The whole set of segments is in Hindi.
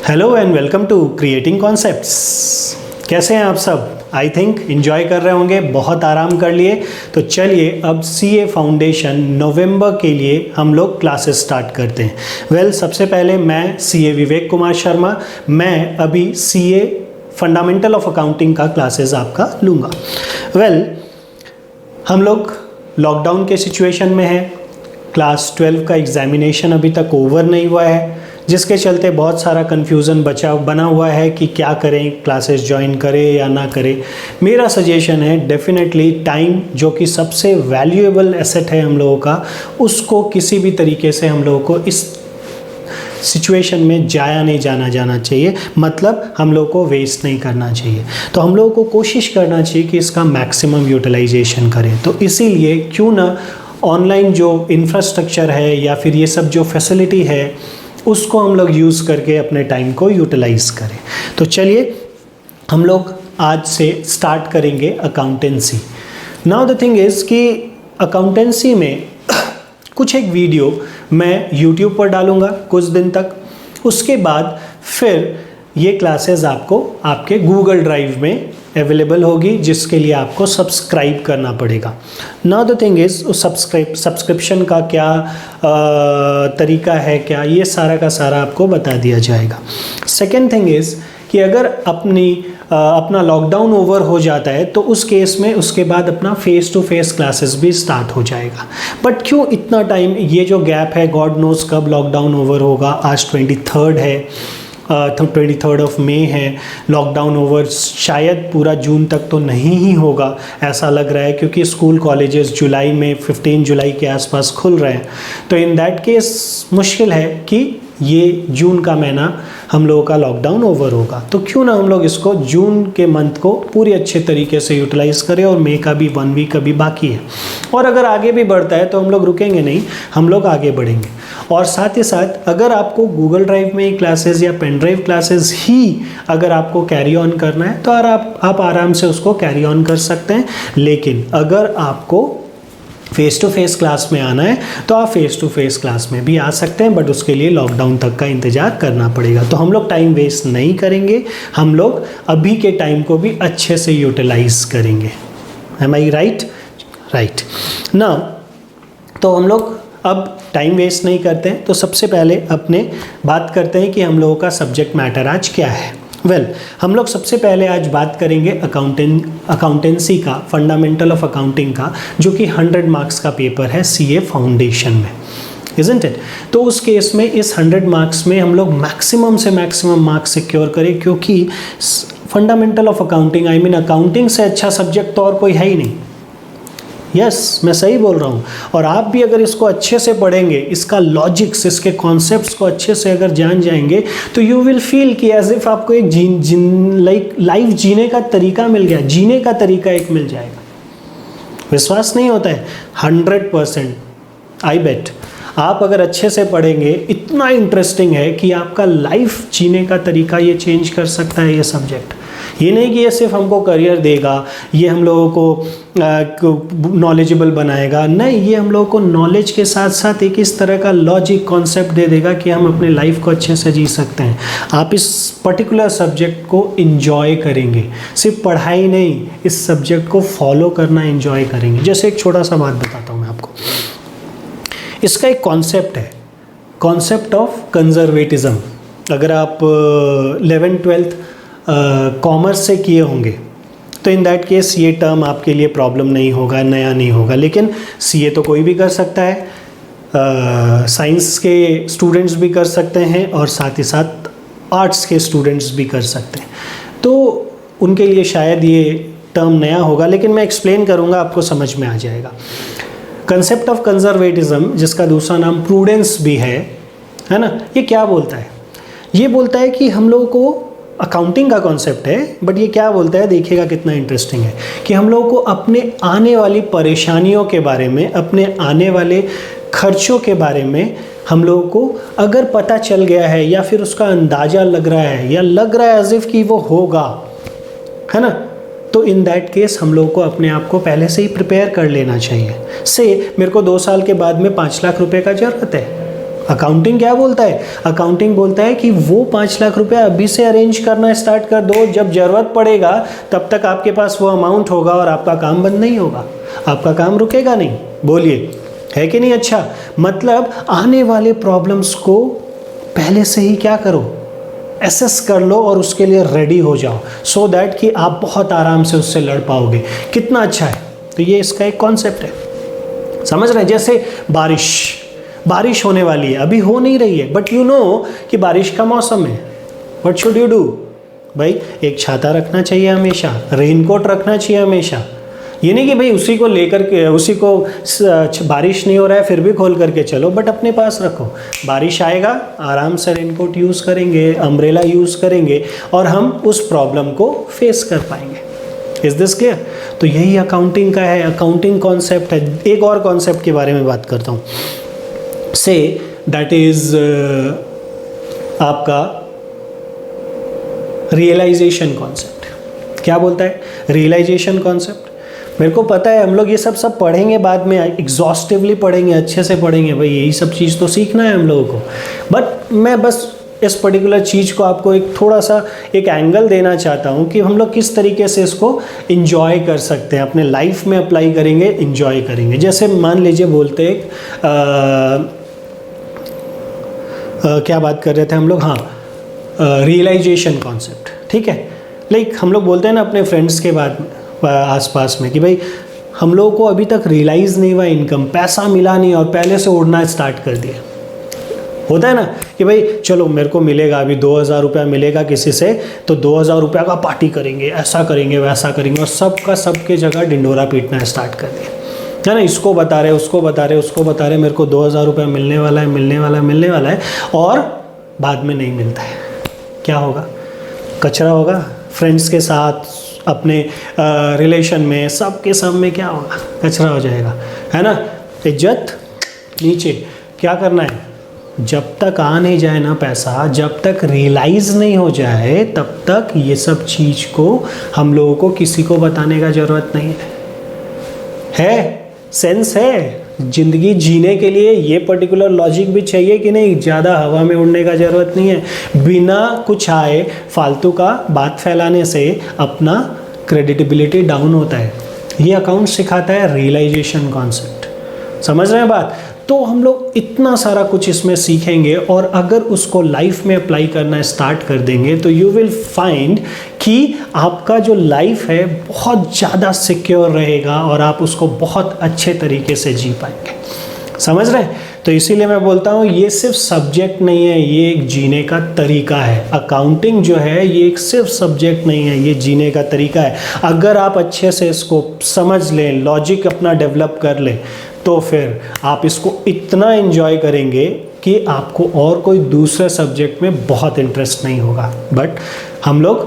Hello and welcome to creating concepts. कैसे हैं आप सब? आई थिंक इन्जॉय कर रहे होंगे, बहुत आराम कर लिए। तो चलिए अब सीए फाउंडेशन नवंबर के लिए हम लोग क्लासेस स्टार्ट करते हैं। सबसे पहले मैं सीए विवेक कुमार शर्मा, मैं अभी सीए फंडामेंटल ऑफ अकाउंटिंग का क्लासेस आपका लूँगा। हम लोग लॉकडाउन के सिचुएशन में हैं, क्लास 12 का एग्जामिनेशन अभी तक ओवर नहीं हुआ है, जिसके चलते बहुत सारा कन्फ्यूज़न बना हुआ है कि क्या करें, क्लासेस ज्वाइन करें या ना करें। मेरा सजेशन है डेफिनेटली टाइम, जो कि सबसे वैल्यूएबल एसेट है हम लोगों का, उसको किसी भी तरीके से हम लोगों को इस सिचुएशन में जाया नहीं जाना चाहिए। मतलब हम लोगों को वेस्ट नहीं करना चाहिए। तो हम लोगों को कोशिश करना चाहिए कि इसका मैक्सिमम यूटिलाइजेशन करें। तो इसीलिए क्यों ना ऑनलाइन जो इंफ्रास्ट्रक्चर है या फिर ये सब जो फैसिलिटी है उसको हम लोग यूज़ करके अपने टाइम को यूटिलाइज करें। तो चलिए हम लोग आज से स्टार्ट करेंगे accountancy. Now the thing is कि अकाउंटेंसी में कुछ एक वीडियो मैं YouTube पर डालूँगा कुछ दिन तक। उसके बाद फिर ये क्लासेस आपको आपके गूगल ड्राइव में अवेलेबल होगी, जिसके लिए आपको सब्सक्राइब करना पड़ेगा। नाउ द थिंग इज़ उस सब्सक्रिप्शन का क्या तरीका है, क्या ये सारा का सारा आपको बता दिया जाएगा। सेकेंड थिंग इज़ कि अगर अपना लॉकडाउन ओवर हो जाता है तो उस केस में उसके बाद अपना फेस टू फेस क्लासेस भी स्टार्ट हो जाएगा। बट क्यों इतना टाइम, ये जो गैप है, गॉड नोज़ कब लॉकडाउन ओवर होगा। आज 23rd है, 23rd ऑफ मई है। लॉकडाउन ओवर शायद पूरा जून तक तो नहीं ही होगा, ऐसा लग रहा है, क्योंकि स्कूल कॉलेजेस जुलाई में 15 जुलाई के आसपास खुल रहे हैं। तो इन दैट केस मुश्किल है कि ये जून का महीना हम लोगों का लॉकडाउन ओवर होगा। तो क्यों ना हम लोग इसको जून के मंथ को पूरी अच्छे तरीके से यूटिलाइज़ करें, और मई का भी 1 वीक अभी बाकी है। और अगर आगे भी बढ़ता है तो हम लोग रुकेंगे नहीं, हम लोग आगे बढ़ेंगे। और साथ ही साथ अगर आपको गूगल ड्राइव में क्लासेस या पेन ड्राइव क्लासेस ही अगर आपको कैरी ऑन करना है तो आप आराम से उसको कैरी ऑन कर सकते हैं। लेकिन अगर आपको फेस टू फेस क्लास में आना है तो आप फेस टू फेस क्लास में भी आ सकते हैं, बट उसके लिए लॉकडाउन तक का इंतज़ार करना पड़ेगा। तो हम लोग टाइम वेस्ट नहीं करेंगे, हम लोग अभी के टाइम को भी अच्छे से यूटिलाइज करेंगे। एम आई राइट? राइट। नाउ तो हम लोग अब टाइम वेस्ट नहीं करते हैं, तो सबसे पहले अपने बात करते हैं कि हम लोगों का सब्जेक्ट मैटर आज क्या है। हम लोग सबसे पहले आज बात करेंगे अकाउंटेंसी का, फंडामेंटल ऑफ अकाउंटिंग का, जो कि 100 मार्क्स का पेपर है सीए फाउंडेशन में, इज़न्ट इट? तो उस केस में इस 100 मार्क्स में हम लोग मैक्सिमम से मैक्सिमम मार्क्स सिक्योर करें, क्योंकि fundamental of accounting, I mean accounting से अच्छा सब्जेक्ट तो और कोई है ही नहीं। यस, मैं सही बोल रहा हूँ। और आप भी अगर इसको अच्छे से पढ़ेंगे, इसका लॉजिक्स, इसके कॉन्सेप्ट्स को अच्छे से अगर जान जाएंगे, तो यू विल फील कि एज इफ आपको एक लाइफ जीने का तरीका मिल गया, जीने का तरीका एक मिल जाएगा। विश्वास नहीं होता है? 100% आई बेट आप अगर अच्छे से पढ़ेंगे, इतना इंटरेस्टिंग है कि आपका लाइफ जीने का तरीका ये चेंज कर सकता है ये सब्जेक्ट। ये नहीं कि ये सिर्फ हमको करियर देगा, ये हम लोगों को नॉलेजेबल बनाएगा, नहीं, ये हम लोगों को नॉलेज के साथ साथ एक इस तरह का लॉजिक कॉन्सेप्ट दे देगा कि हम अपने लाइफ को अच्छे से जी सकते हैं। आप इस पर्टिकुलर सब्जेक्ट को एंजॉय करेंगे, सिर्फ पढ़ाई नहीं, इस सब्जेक्ट को फॉलो करना एंजॉय करेंगे। जैसे एक छोटा सा बात बताता हूँ मैं आपको। इसका एक कॉन्सेप्ट है, कॉन्सेप्ट ऑफ कंजर्वेटिज्म। अगर आप 11th-12th कॉमर्स से किए होंगे तो इन दैट केस ये टर्म आपके लिए प्रॉब्लम नहीं होगा, नया नहीं होगा। लेकिन सीए तो कोई भी कर सकता है, साइंस के स्टूडेंट्स भी कर सकते हैं, और साथ ही साथ आर्ट्स के स्टूडेंट्स भी कर सकते हैं। तो उनके लिए शायद ये टर्म नया होगा, लेकिन मैं एक्सप्लेन करूँगा, आपको समझ में आ जाएगा। कंसेप्ट ऑफ कंजर्वेटिज्म, जिसका दूसरा नाम प्रूडेंस भी है ना, ये क्या बोलता है? ये बोलता है कि हम लोगों को, अकाउंटिंग का कॉन्सेप्ट है, बट ये क्या बोलता है, देखिएगा कितना इंटरेस्टिंग है, कि हम लोगों को अपने आने वाली परेशानियों के बारे में, अपने आने वाले खर्चों के बारे में हम लोगों को अगर पता चल गया है, या फिर उसका अंदाज़ा लग रहा है, या लग रहा है एज इफ कि वो होगा, है ना, तो इन दैट केस हम लोगों को अपने आप को पहले से ही प्रिपेयर कर लेना चाहिए। से मेरे को 2 साल के बाद में 5 लाख रुपए का ज़रूरत है, अकाउंटिंग क्या बोलता है? अकाउंटिंग बोलता है कि वो 5 लाख रुपया अभी से अरेंज करना स्टार्ट कर दो, जब ज़रूरत पड़ेगा तब तक आपके पास वो अमाउंट होगा और आपका काम बंद नहीं होगा, आपका काम रुकेगा नहीं। बोलिए, है कि नहीं? अच्छा, मतलब आने वाले प्रॉब्लम्स को पहले से ही क्या करो, एसेस कर लो और उसके लिए रेडी हो जाओ, सो दैट कि आप बहुत आराम से उससे लड़ पाओगे। कितना अच्छा है। तो ये इसका एक कॉन्सेप्ट है, समझ रहे हैं? जैसे बारिश होने वाली है, अभी हो नहीं रही है, बट यू नो कि बारिश का मौसम है। What should you do? भाई एक छाता रखना चाहिए हमेशा, रेनकोट रखना चाहिए हमेशा। ये नहीं कि भाई उसी को लेकर के, उसी को बारिश नहीं हो रहा है फिर भी खोल करके चलो, बट अपने पास रखो। बारिश आएगा, आराम से रेनकोट यूज़ करेंगे, अम्ब्रेला यूज़ करेंगे और हम उस प्रॉब्लम को फेस कर पाएंगे। Is this clear? तो यही अकाउंटिंग का है, अकाउंटिंग कॉन्सेप्ट है। एक और कॉन्सेप्ट के बारे में बात करता हूँ, से दैट इज आपका रियलाइजेशन कॉन्सेप्ट। क्या बोलता है रियलाइजेशन कॉन्सेप्ट? मेरे को पता है हम लोग ये सब पढ़ेंगे बाद में, एग्जॉस्टिवली पढ़ेंगे, अच्छे से पढ़ेंगे, भाई यही सब चीज़ तो सीखना है हम लोगों को। बट मैं बस इस पर्टिकुलर चीज़ को आपको एक थोड़ा सा एक एंगल देना चाहता हूँ कि हम लोग किस तरीके से इसको इंजॉय कर सकते हैं, अपने लाइफ में अप्लाई करेंगे, इंजॉय करेंगे। जैसे मान लीजिए बोलते एक क्या बात कर रहे थे हम लोग, हाँ, रियलाइजेशन कॉन्सेप्ट, ठीक है। लाइक हम लोग बोलते हैं ना अपने फ्रेंड्स के बाद आसपास में कि भाई हम लोगों को अभी तक रियलाइज़ नहीं हुआ इनकम, पैसा मिला नहीं और पहले से उड़ना स्टार्ट कर दिया। होता है ना कि भाई चलो मेरे को मिलेगा अभी 2000 रुपया मिलेगा किसी से, तो 2000 रुपया का पार्टी करेंगे, ऐसा करेंगे वैसा करेंगे, और सबका सबके जगह डिंडोरा पीटना स्टार्ट कर दिया, है ना। इसको बता रहे, उसको बता रहे, उसको बता रहे, मेरे को 2000 रुपया मिलने वाला है, मिलने वाला है, मिलने वाला है, और बाद में नहीं मिलता है। क्या होगा? कचरा होगा। फ्रेंड्स के साथ, अपने रिलेशन में, सब के सब में क्या होगा? कचरा हो जाएगा, है ना। इज्जत नीचे। क्या करना है? जब तक आ नहीं जाए ना पैसा, जब तक रियलाइज़ नहीं हो जाए, तब तक ये सब चीज़ को हम लोगों को किसी को बताने का ज़रूरत नहीं है। सेंस है? ज़िंदगी जीने के लिए ये पर्टिकुलर लॉजिक भी चाहिए कि नहीं? ज़्यादा हवा में उड़ने का ज़रूरत नहीं है। बिना कुछ आए फालतू का बात फैलाने से अपना क्रेडिटेबिलिटी डाउन होता है। ये अकाउंट सिखाता है रियलाइजेशन कॉन्सेप्ट। समझ रहे हैं बात? तो हम लोग इतना सारा कुछ इसमें सीखेंगे, और अगर उसको लाइफ में अप्लाई करना स्टार्ट कर देंगे तो यू विल फाइंड कि आपका जो लाइफ है बहुत ज़्यादा सिक्योर रहेगा और आप उसको बहुत अच्छे तरीके से जी पाएंगे। समझ रहे हैं? तो इसीलिए मैं बोलता हूँ ये सिर्फ सब्जेक्ट नहीं है, ये एक जीने का तरीका है। अकाउंटिंग जो है ये एक सिर्फ सब्जेक्ट नहीं है, ये जीने का तरीका है। अगर आप अच्छे से इसको समझ लें, लॉजिक अपना डेवलप कर लें, तो फिर आप इसको इतना एंजॉय करेंगे कि आपको और कोई दूसरे सब्जेक्ट में बहुत इंटरेस्ट नहीं होगा। बट हम लोग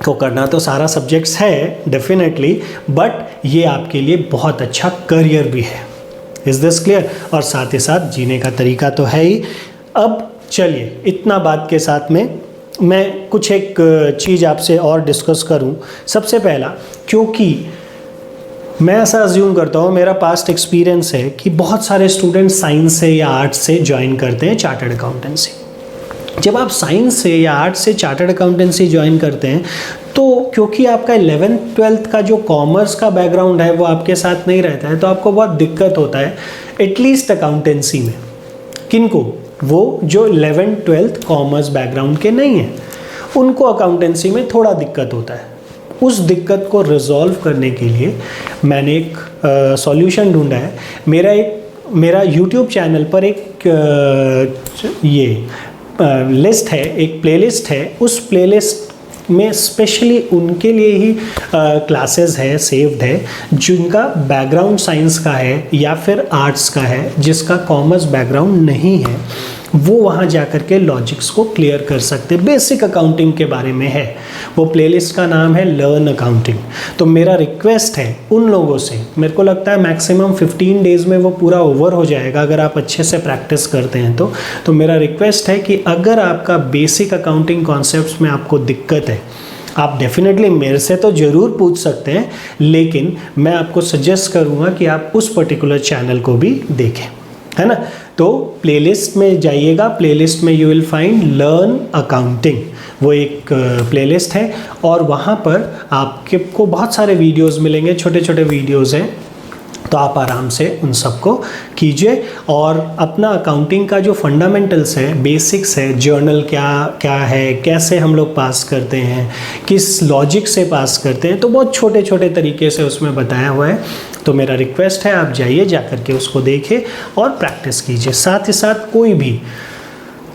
को करना तो सारा सब्जेक्ट्स है डेफिनेटली, बट ये आपके लिए बहुत अच्छा करियर भी है। Is this clear? और साथ ही साथ जीने का तरीका तो है ही। अब चलिए, इतना बात के साथ में मैं कुछ एक चीज़ आपसे और डिस्कस करूं। सबसे पहला, क्योंकि मैं ऐसा अज्यूम करता हूँ, मेरा पास्ट एक्सपीरियंस है कि बहुत सारे स्टूडेंट साइंस से या आर्ट्स से ज्वाइन करते हैं चार्टर्ड अकाउंटेंसी। जब आप साइंस से या आर्ट्स से चार्टर्ड अकाउंटेंसी ज्वाइन करते हैं, तो क्योंकि आपका 11th-12th का जो कॉमर्स का बैकग्राउंड है वो आपके साथ नहीं रहता है, तो आपको बहुत दिक्कत होता है एटलीस्ट अकाउंटेंसी में। किनको? वो जो 11th-12th कॉमर्स बैकग्राउंड के नहीं हैं, उनको अकाउंटेंसी में थोड़ा दिक्कत होता है। उस दिक्कत को रिजॉल्व करने के लिए मैंने एक सॉल्यूशन ढूंढा है। मेरा यूट्यूब चैनल पर एक लिस्ट है, एक प्लेलिस्ट है। उस प्लेलिस्ट में स्पेशली उनके लिए ही क्लासेस है, सेव्ड है, जिनका बैकग्राउंड साइंस का है या फिर आर्ट्स का है, जिसका कॉमर्स बैकग्राउंड नहीं है, वो वहाँ जा कर के लॉजिक्स को क्लियर कर सकते। बेसिक अकाउंटिंग के बारे में है। वो प्लेलिस्ट का नाम है लर्न अकाउंटिंग। तो मेरा रिक्वेस्ट है उन लोगों से, मेरे को लगता है मैक्सिमम 15 डेज़ में वो पूरा ओवर हो जाएगा अगर आप अच्छे से प्रैक्टिस करते हैं तो मेरा रिक्वेस्ट है कि अगर आपका बेसिक अकाउंटिंग कॉन्सेप्ट्स में आपको दिक्कत है, आप डेफिनेटली मेरे से तो ज़रूर पूछ सकते हैं, लेकिन मैं आपको सजेस्ट करूँगा कि आप उस पर्टिकुलर चैनल को भी देखें, है ना। तो प्लेलिस्ट में जाइएगा, प्लेलिस्ट में you will find learn accounting, वो एक प्लेलिस्ट है और वहाँ पर आपको बहुत सारे वीडियोस मिलेंगे, छोटे छोटे वीडियोस हैं, तो आप आराम से उन सबको कीजिए और अपना अकाउंटिंग का जो फंडामेंटल्स है, बेसिक्स है, जर्नल क्या क्या है, कैसे हम लोग पास करते हैं, किस लॉजिक से पास करते हैं, तो बहुत छोटे छोटे तरीके से उसमें बताया हुआ है। तो मेरा रिक्वेस्ट है आप जाइए, जा कर के उसको देखें और प्रैक्टिस कीजिए। साथ ही साथ कोई भी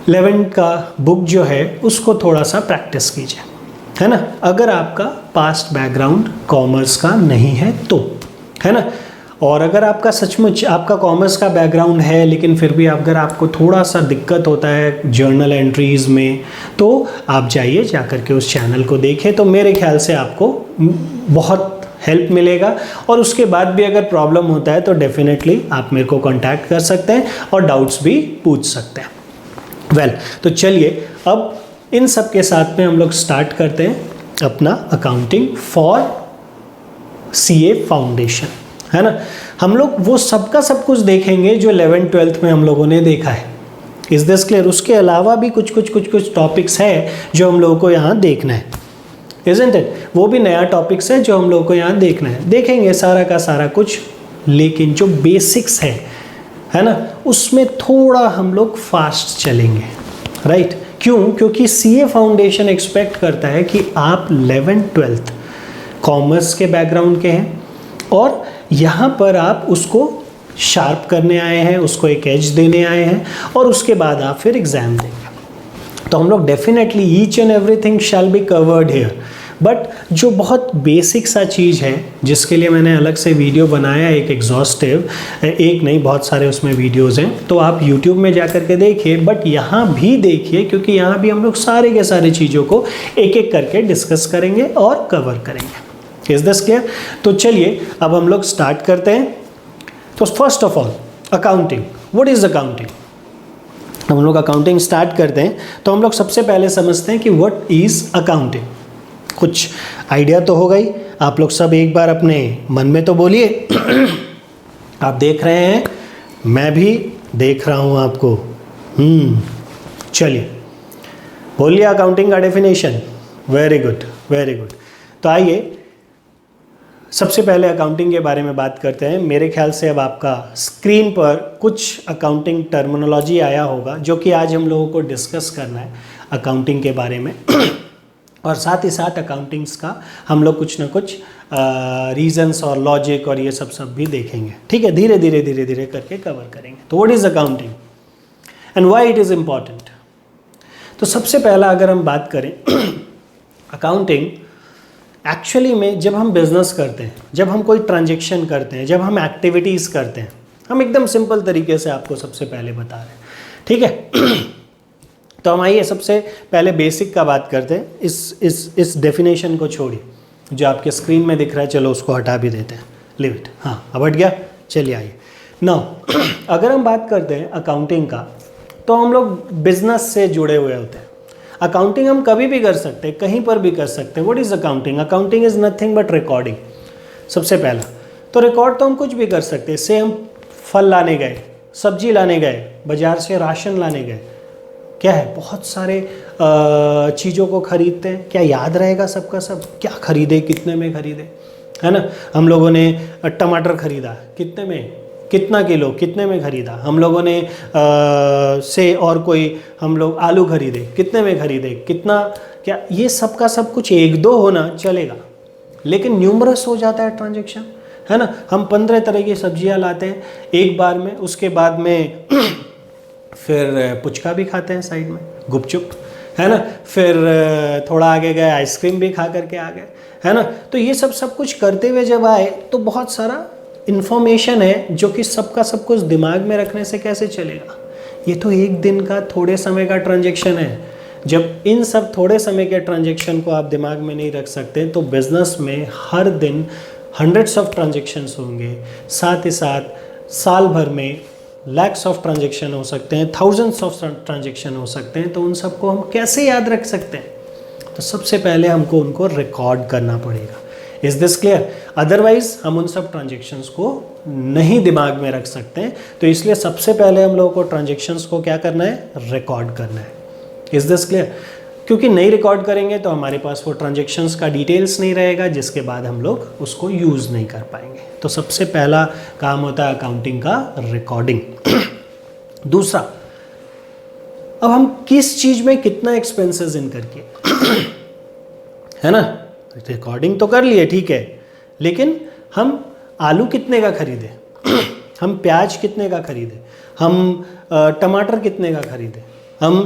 11th का बुक जो है उसको थोड़ा सा प्रैक्टिस कीजिए, है ना। अगर आपका पास्ट बैकग्राउंड कॉमर्स का नहीं है तो, है ना। और अगर आपका सचमुच आपका कॉमर्स का बैकग्राउंड है लेकिन फिर भी अगर आपको थोड़ा सा दिक्कत होता है जर्नल एंट्रीज़ में, तो आप जाइए, जा कर के उस चैनल को देखें, तो मेरे ख्याल से आपको बहुत हेल्प मिलेगा। और उसके बाद भी अगर प्रॉब्लम होता है तो डेफिनेटली आप मेरे को कांटेक्ट कर सकते हैं और डाउट्स भी पूछ सकते हैं। वेल, तो चलिए अब इन सब के साथ में हम लोग स्टार्ट करते हैं अपना अकाउंटिंग फॉर CA फाउंडेशन, है ना। हम लोग वो सबका सब कुछ देखेंगे जो 11th 12th में हम लोगों ने देखा है। Is this clear? उसके अलावा भी कुछ टॉपिक्स है जो हम लोगों को यहाँ देखना है, इजंट इट? वो भी नया टॉपिक्स है जो हम लोगों को यहाँ देखना है, देखेंगे सारा का सारा कुछ, लेकिन जो बेसिक्स है ना, उसमें थोड़ा हम लोग फास्ट चलेंगे, राइट? क्यों? क्योंकि CA फाउंडेशन एक्सपेक्ट करता है कि आप 11th 12th कॉमर्स के बैकग्राउंड के हैं और यहाँ पर आप उसको शार्प करने आए हैं, उसको एक एज देने आए हैं और उसके बाद आप फिर एग्ज़ाम देंगे। तो हम लोग definitely each and everything shall be covered here, but जो बहुत बेसिक सा चीज़ है जिसके लिए मैंने अलग से वीडियो बनाया, एक एग्जॉस्टिव, एक नहीं बहुत सारे उसमें वीडियोज़ हैं, तो आप YouTube में जा कर के देखिए, बट यहाँ भी देखिए क्योंकि यहाँ भी हम लोग सारे के सारे चीज़ों को एक एक करके डिस्कस करेंगे और कवर करेंगे। Is this clear? तो चलिए अब हम लोग स्टार्ट करते हैं। तो first of all accounting, what is accounting? हम लोग अकाउंटिंग स्टार्ट करते हैं तो हम लोग सबसे पहले समझते हैं कि व्हाट इज अकाउंटिंग। कुछ आइडिया तो हो गई, आप लोग सब एक बार अपने मन में तो बोलिए। आप देख रहे हैं, मैं भी देख रहा हूं आपको। चलिए बोलिए अकाउंटिंग का definition. Very good, very good. तो आइए सबसे पहले अकाउंटिंग के बारे में बात करते हैं। मेरे ख्याल से अब आपका स्क्रीन पर कुछ अकाउंटिंग टर्मिनोलॉजी आया होगा जो कि आज हम लोगों को डिस्कस करना है अकाउंटिंग के बारे में और साथ ही साथ अकाउंटिंग्स का हम लोग कुछ ना कुछ रीजंस और लॉजिक और ये सब भी देखेंगे, ठीक है। धीरे धीरे धीरे धीरे करके कवर करेंगे। तो what is accounting and why it is important? तो सबसे पहला अगर हम बात करें अकाउंटिंग एक्चुअली में जब हम बिजनेस करते हैं, जब हम कोई ट्रांजेक्शन करते हैं, जब हम एक्टिविटीज़ करते हैं, हम एकदम सिंपल तरीके से आपको सबसे पहले बता रहे हैं, ठीक है। तो हम आइए सबसे पहले बेसिक का बात करते हैं। इस डेफिनेशन को छोड़िए जो आपके स्क्रीन में दिख रहा है, चलो उसको हटा भी देते हैं, लिव इट। हाँ, अब हट गया। चलिए आइए नाउ अगर हम बात करते हैं अकाउंटिंग का, तो हम लोग बिजनेस से जुड़े हुए होते हैं। अकाउंटिंग हम कभी भी कर सकते हैं, कहीं पर भी कर सकते हैं। What is accounting? Accounting is nothing but recording. सबसे पहला तो रिकॉर्ड तो हम कुछ भी कर सकते हैं। से हम फल लाने गए, सब्जी लाने गए, बाजार से राशन लाने गए, क्या है, बहुत सारे चीज़ों को खरीदते हैं। क्या याद रहेगा सबका सब क्या खरीदे, कितने में खरीदे, है ना। हम लोगों ने टमाटर खरीदा, कितने में, कितना किलो, कितने में खरीदा। हम लोगों ने से और कोई हम लोग आलू खरीदे, कितने में खरीदे, कितना, क्या, ये सब का सब कुछ एक दो होना चलेगा, लेकिन न्यूमरस हो जाता है ट्रांजैक्शन, है ना। हम 15 तरह की सब्जियां लाते हैं एक बार में, उसके बाद में फिर पुचका भी खाते हैं साइड में, गुपचुप, है ना। फिर थोड़ा आगे गए आइसक्रीम भी खा करके आ गए, है ना। तो ये सब कुछ करते हुए जब आए तो बहुत सारा इन्फॉर्मेशन है जो कि सबका सब कुछ दिमाग में रखने से कैसे चलेगा। ये तो एक दिन का थोड़े समय का ट्रांजैक्शन है। जब इन सब थोड़े समय के ट्रांजैक्शन को आप दिमाग में नहीं रख सकते तो बिजनेस में हर दिन हंड्रेड्स ऑफ ट्रांजैक्शंस होंगे, साथ ही साथ साल भर में लैक्स ऑफ ट्रांजैक्शन हो सकते हैं, थाउजेंड्स ऑफ ट्रांजैक्शन हो सकते हैं। तो उन सबको हम कैसे याद रख सकते हैं? तो सबसे पहले हमको उनको रिकॉर्ड करना पड़ेगा। Is this clear? अदरवाइज हम उन सब ट्रांजैक्शंस को नहीं दिमाग में रख सकते हैं। तो इसलिए सबसे पहले हम लोगों को ट्रांजेक्शन्स को क्या करना है, रिकॉर्ड करना है। Is this clear? क्योंकि नहीं रिकॉर्ड करेंगे तो हमारे पास वो ट्रांजेक्शन्स का डिटेल्स नहीं रहेगा, जिसके बाद हम लोग उसको यूज़ नहीं कर पाएंगे। तो सबसे पहला काम होता है अकाउंटिंग का रिकॉर्डिंग। दूसरा, अब हम किस चीज़ में कितना एक्सपेंसेस इनकर किए है ना, रिकॉर्डिंग तो कर लिए ठीक है, लेकिन हम आलू कितने का खरीदे हम प्याज कितने का खरीदे, हम टमाटर कितने का खरीदे, हम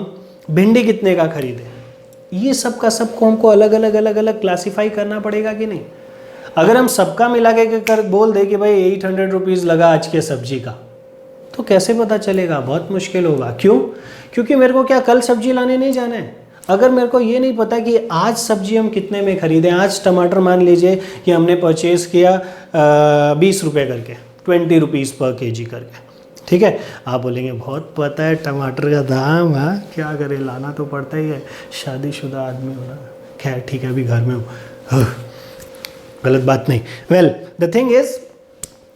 भिंडी कितने का खरीदे, ये सब का सबको हमको अलग अलग क्लासीफाई करना पड़ेगा कि नहीं। अगर हम सबका मिला के कर बोल दे कि भाई 800 रुपीज़ लगा आज के सब्जी का, तो कैसे पता चलेगा, बहुत मुश्किल होगा। क्यों? क्योंकि मेरे को क्या कल सब्जी लाने नहीं जाना है। अगर मेरे को ये नहीं पता कि आज सब्जी हम कितने में खरीदें, आज टमाटर मान लीजिए कि हमने परचेज़ किया 20 रुपये करके, 20 रुपीज़ पर केजी करके, ठीक है। आप बोलेंगे बहुत पता है टमाटर का दाम, हाँ क्या करें, लाना तो पड़ता ही है, शादीशुदा आदमी होना। खैर ठीक है, अभी घर में हूँ, गलत बात नहीं। वेल द थिंग इज़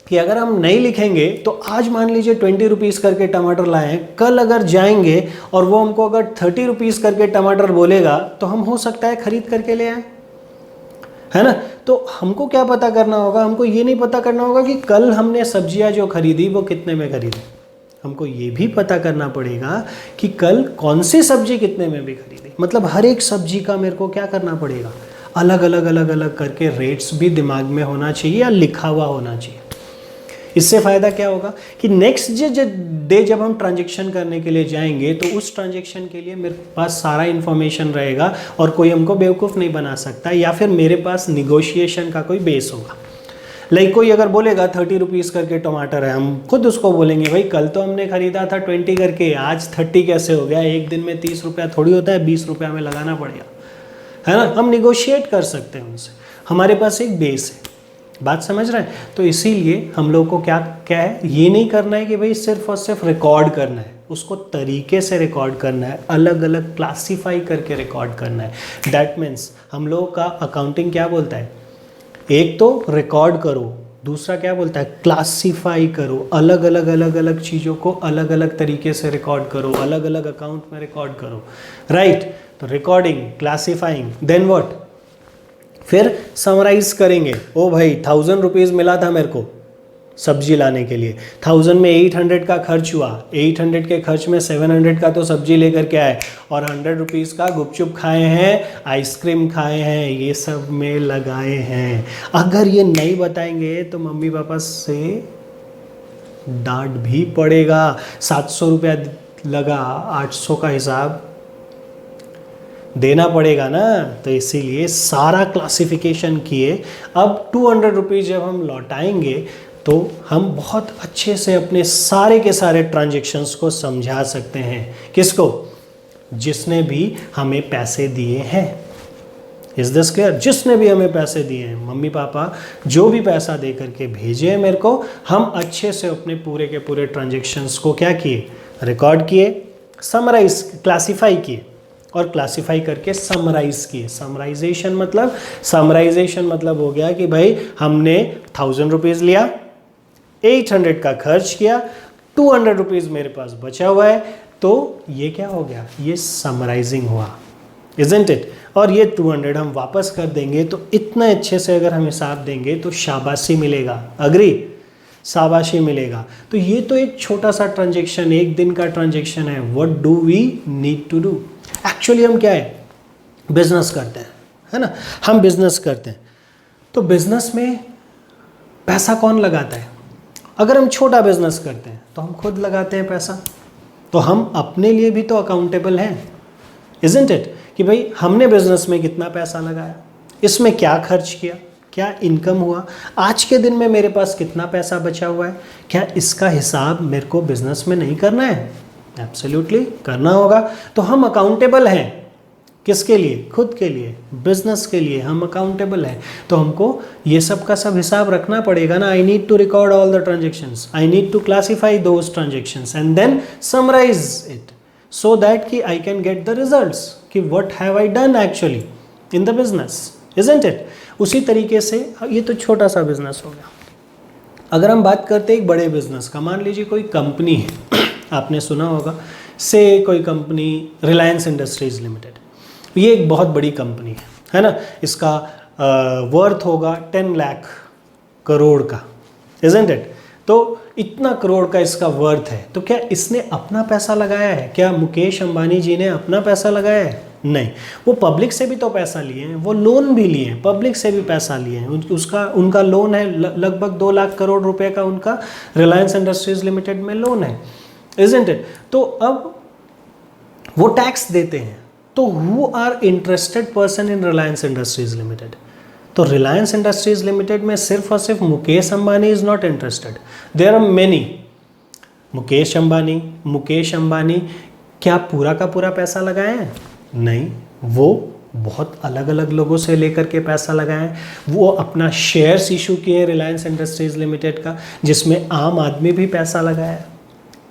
कि अगर हम नहीं लिखेंगे तो आज मान लीजिए 20 रुपीज़ करके टमाटर लाए हैं, कल अगर जाएंगे और वो हमको अगर 30 रुपीज़ करके टमाटर बोलेगा तो हम हो सकता है खरीद करके ले आए, है ना। तो हमको क्या पता करना होगा, हमको ये नहीं पता करना होगा कि कल हमने सब्जियां जो खरीदी वो कितने में खरीदी, हमको ये भी पता करना पड़ेगा कि कल कौन सी सब्जी कितने में भी खरीदी। मतलब हर एक सब्जी का मेरे को क्या करना पड़ेगा, अलग अलग करके रेट्स भी दिमाग में होना चाहिए या लिखा हुआ होना चाहिए। इससे फ़ायदा क्या होगा कि नेक्स्ट डे जब हम ट्रांजेक्शन करने के लिए जाएंगे तो उस ट्रांजेक्शन के लिए मेरे पास सारा इन्फॉर्मेशन रहेगा और कोई हमको बेवकूफ़ नहीं बना सकता, या फिर मेरे पास निगोशिएशन का कोई बेस होगा। लाइक कोई अगर बोलेगा 30 रुपीज़ करके टमाटर है, हम खुद उसको बोलेंगे भाई कल तो हमने ख़रीदा था 20 करके, आज 30 कैसे हो गया, एक दिन में 30 रुपया थोड़ी होता है, 20 रुपया में लगाना पड़ेगा, है ना। हम निगोशिएट कर सकते हैं उनसे, हमारे पास एक बेस है। बात समझ रहे हैं? तो इसीलिए हम लोग को क्या है, ये नहीं करना है कि भाई सिर्फ और सिर्फ रिकॉर्ड करना है, उसको तरीके से रिकॉर्ड करना है, अलग अलग क्लासीफाई करके रिकॉर्ड करना है। दैट मीन्स हम लोगों का अकाउंटिंग क्या बोलता है, एक तो रिकॉर्ड करो, दूसरा क्या बोलता है क्लासीफाई करो, अलग अलग चीज़ों को अलग अलग तरीके से रिकॉर्ड करो, अलग अलग अकाउंट में रिकॉर्ड करो, राइट। तो रिकॉर्डिंग, क्लासीफाइंग, देन व्हाट, फिर समराइज करेंगे। ओ भाई 1000 रुपीज़ मिला था मेरे को सब्जी लाने के लिए, 1000 में 800 का खर्च हुआ, 800 के खर्च में 700 का तो सब्जी लेकर के आए, और 100 रुपीज़ का गुपचुप खाए हैं, आइसक्रीम खाए हैं, ये सब में लगाए हैं। अगर ये नहीं बताएंगे तो मम्मी पापा से डांट भी पड़ेगा। 700 रुपया लगा, 800 का हिसाब देना पड़ेगा ना। तो इसीलिए सारा क्लासिफिकेशन किए। अब 200 रुपीज़ जब हम लौटाएंगे तो हम बहुत अच्छे से अपने सारे के सारे ट्रांजेक्शन्स को समझा सकते हैं। किसको? जिसने भी हमें पैसे दिए हैं। Is this clear? जिसने भी हमें पैसे दिए हैं, मम्मी पापा जो भी पैसा दे करके भेजे हैं मेरे को, हम अच्छे से अपने पूरे के पूरे ट्रांजेक्शन्स को क्या किए, रिकॉर्ड किए, समराइज, क्लासीफाई किए, और क्लासीफाई करके समराइज किए। समराइजेशन मतलब हो गया कि भाई हमने 1000 रुपीज़ लिया, 800 का खर्च किया, 200 रुपीज़ मेरे पास बचा हुआ है, तो ये क्या हो गया, ये समराइजिंग हुआ, इजंट इट। और ये 200 हम वापस कर देंगे, तो इतने अच्छे से अगर हम हिसाब देंगे तो शाबाशी मिलेगा, अग्री, शाबाशी मिलेगा। तो ये तो एक छोटा सा ट्रांजेक्शन, एक दिन का ट्रांजेक्शन है। What do we need to do? Actually हम क्या है, बिजनेस करते हैं, है ना, हम बिजनेस करते हैं। तो बिजनेस में पैसा कौन लगाता है? अगर हम छोटा बिजनेस करते हैं तो हम खुद लगाते हैं पैसा, तो हम अपने लिए भी तो अकाउंटेबल हैं, इजंट इट, कि भाई हमने बिजनेस में कितना पैसा लगाया, इसमें क्या खर्च किया, क्या इनकम हुआ, आज के दिन में मेरे पास कितना पैसा बचा हुआ है, क्या इसका हिसाब मेरे को बिजनेस में नहीं करना है? एब्सोल्युटली करना होगा। तो हम अकाउंटेबल हैं, किसके लिए? खुद के लिए, बिजनेस के लिए हम अकाउंटेबल हैं। तो हमको ये सब का सब हिसाब रखना पड़ेगा ना। I need to record all the transactions, I need to classify those transactions and then summarise it, so that कि I can get the results कि what have I done actually in the business, isn't it. उसी तरीके से ये तो छोटा सा बिजनेस हो गया, अगर हम बात करते हैं एक बड़े बिजनेस का, मान लीजिए कोई कंपनी है आपने सुना होगा, से कोई कंपनी रिलायंस इंडस्ट्रीज लिमिटेड, ये एक बहुत बड़ी कंपनी है ना, इसका वर्थ होगा 10 लाख करोड़ का, इजंट इट। तो इतना करोड़ का इसका वर्थ है, तो क्या इसने अपना पैसा लगाया है? क्या मुकेश अंबानी जी ने अपना पैसा लगाया है? नहीं, वो पब्लिक से भी तो पैसा लिए हैं, वो लोन भी लिए हैं, पब्लिक से भी पैसा लिए हैं। उनका लोन है लगभग 2 लाख करोड़ रुपए का, उनका रिलायंस इंडस्ट्रीज लिमिटेड में लोन है, इजंट इट। तो अब वो टैक्स देते हैं, तो who are interested person in Reliance Industries Limited? तो रिलायंस इंडस्ट्रीज लिमिटेड में सिर्फ और सिर्फ Mukesh Ambani is not interested, there are many. Mukesh Ambani क्या पूरा का पूरा पैसा लगाए हैं? नहीं, वो बहुत अलग अलग लोगों से लेकर के पैसा लगाए हैं। वो अपना शेयर्स इशू किए रिलायंस इंडस्ट्रीज लिमिटेड का, जिसमें आम आदमी भी पैसा लगाया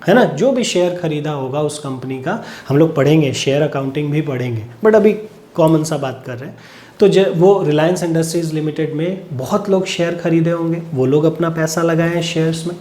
है ना। जो भी शेयर खरीदा होगा उस कंपनी का, हम लोग पढ़ेंगे, शेयर अकाउंटिंग भी पढ़ेंगे, बट अभी कॉमन सा बात कर रहे हैं। तो वो रिलायंस इंडस्ट्रीज लिमिटेड में बहुत लोग शेयर खरीदे होंगे, वो लोग अपना पैसा लगाए हैं शेयर्स में,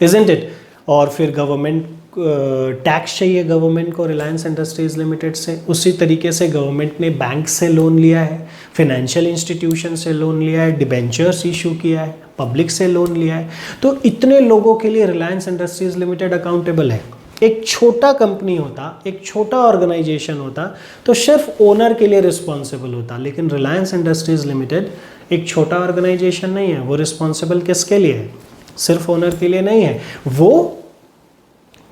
इजंट इट। और फिर गवर्नमेंट टैक्स चाहिए गवर्नमेंट को रिलायंस इंडस्ट्रीज लिमिटेड से, उसी तरीके से गवर्नमेंट ने बैंक से लोन लिया है, फाइनेंशियल इंस्टीट्यूशन से लोन लिया है, डिबेंचर्स इशू किया है, पब्लिक से लोन लिया है। तो इतने लोगों के लिए रिलायंस इंडस्ट्रीज लिमिटेड अकाउंटेबल है। एक छोटा कंपनी होता, एक छोटा ऑर्गेनाइजेशन होता, तो सिर्फ ओनर के लिए रिस्पॉन्सिबल होता, लेकिन रिलायंस इंडस्ट्रीज लिमिटेड एक छोटा ऑर्गेनाइजेशन नहीं है। वो रिस्पॉन्सिबल किसके लिए है? सिर्फ ओनर के लिए नहीं है, वो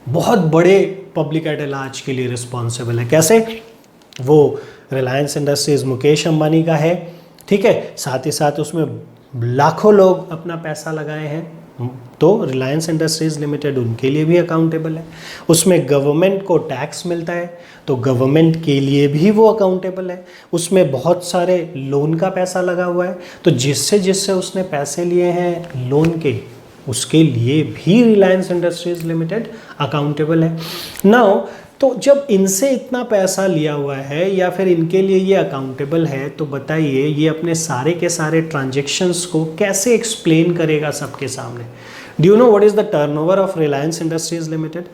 बहुत बड़े पब्लिक एट लार्ज के लिए रिस्पॉन्सिबल है। कैसे? वो रिलायंस इंडस्ट्रीज मुकेश अंबानी का है, ठीक है, साथ ही साथ उसमें लाखों लोग अपना पैसा लगाए हैं, तो रिलायंस इंडस्ट्रीज लिमिटेड उनके लिए भी अकाउंटेबल है। उसमें गवर्नमेंट को टैक्स मिलता है, तो गवर्नमेंट के लिए भी वो अकाउंटेबल है। उसमें बहुत सारे लोन का पैसा लगा हुआ है, तो जिससे जिससे उसने पैसे लिए हैं लोन के, उसके लिए भी रिलायंस इंडस्ट्रीज लिमिटेड अकाउंटेबल है। नाउ तो जब इनसे इतना पैसा लिया हुआ है या फिर इनके लिए ये अकाउंटेबल है, तो बताइए ये अपने सारे के सारे ट्रांजैक्शंस को कैसे एक्सप्लेन करेगा सबके सामने? Do you know what is the turnover of Reliance Industries Limited?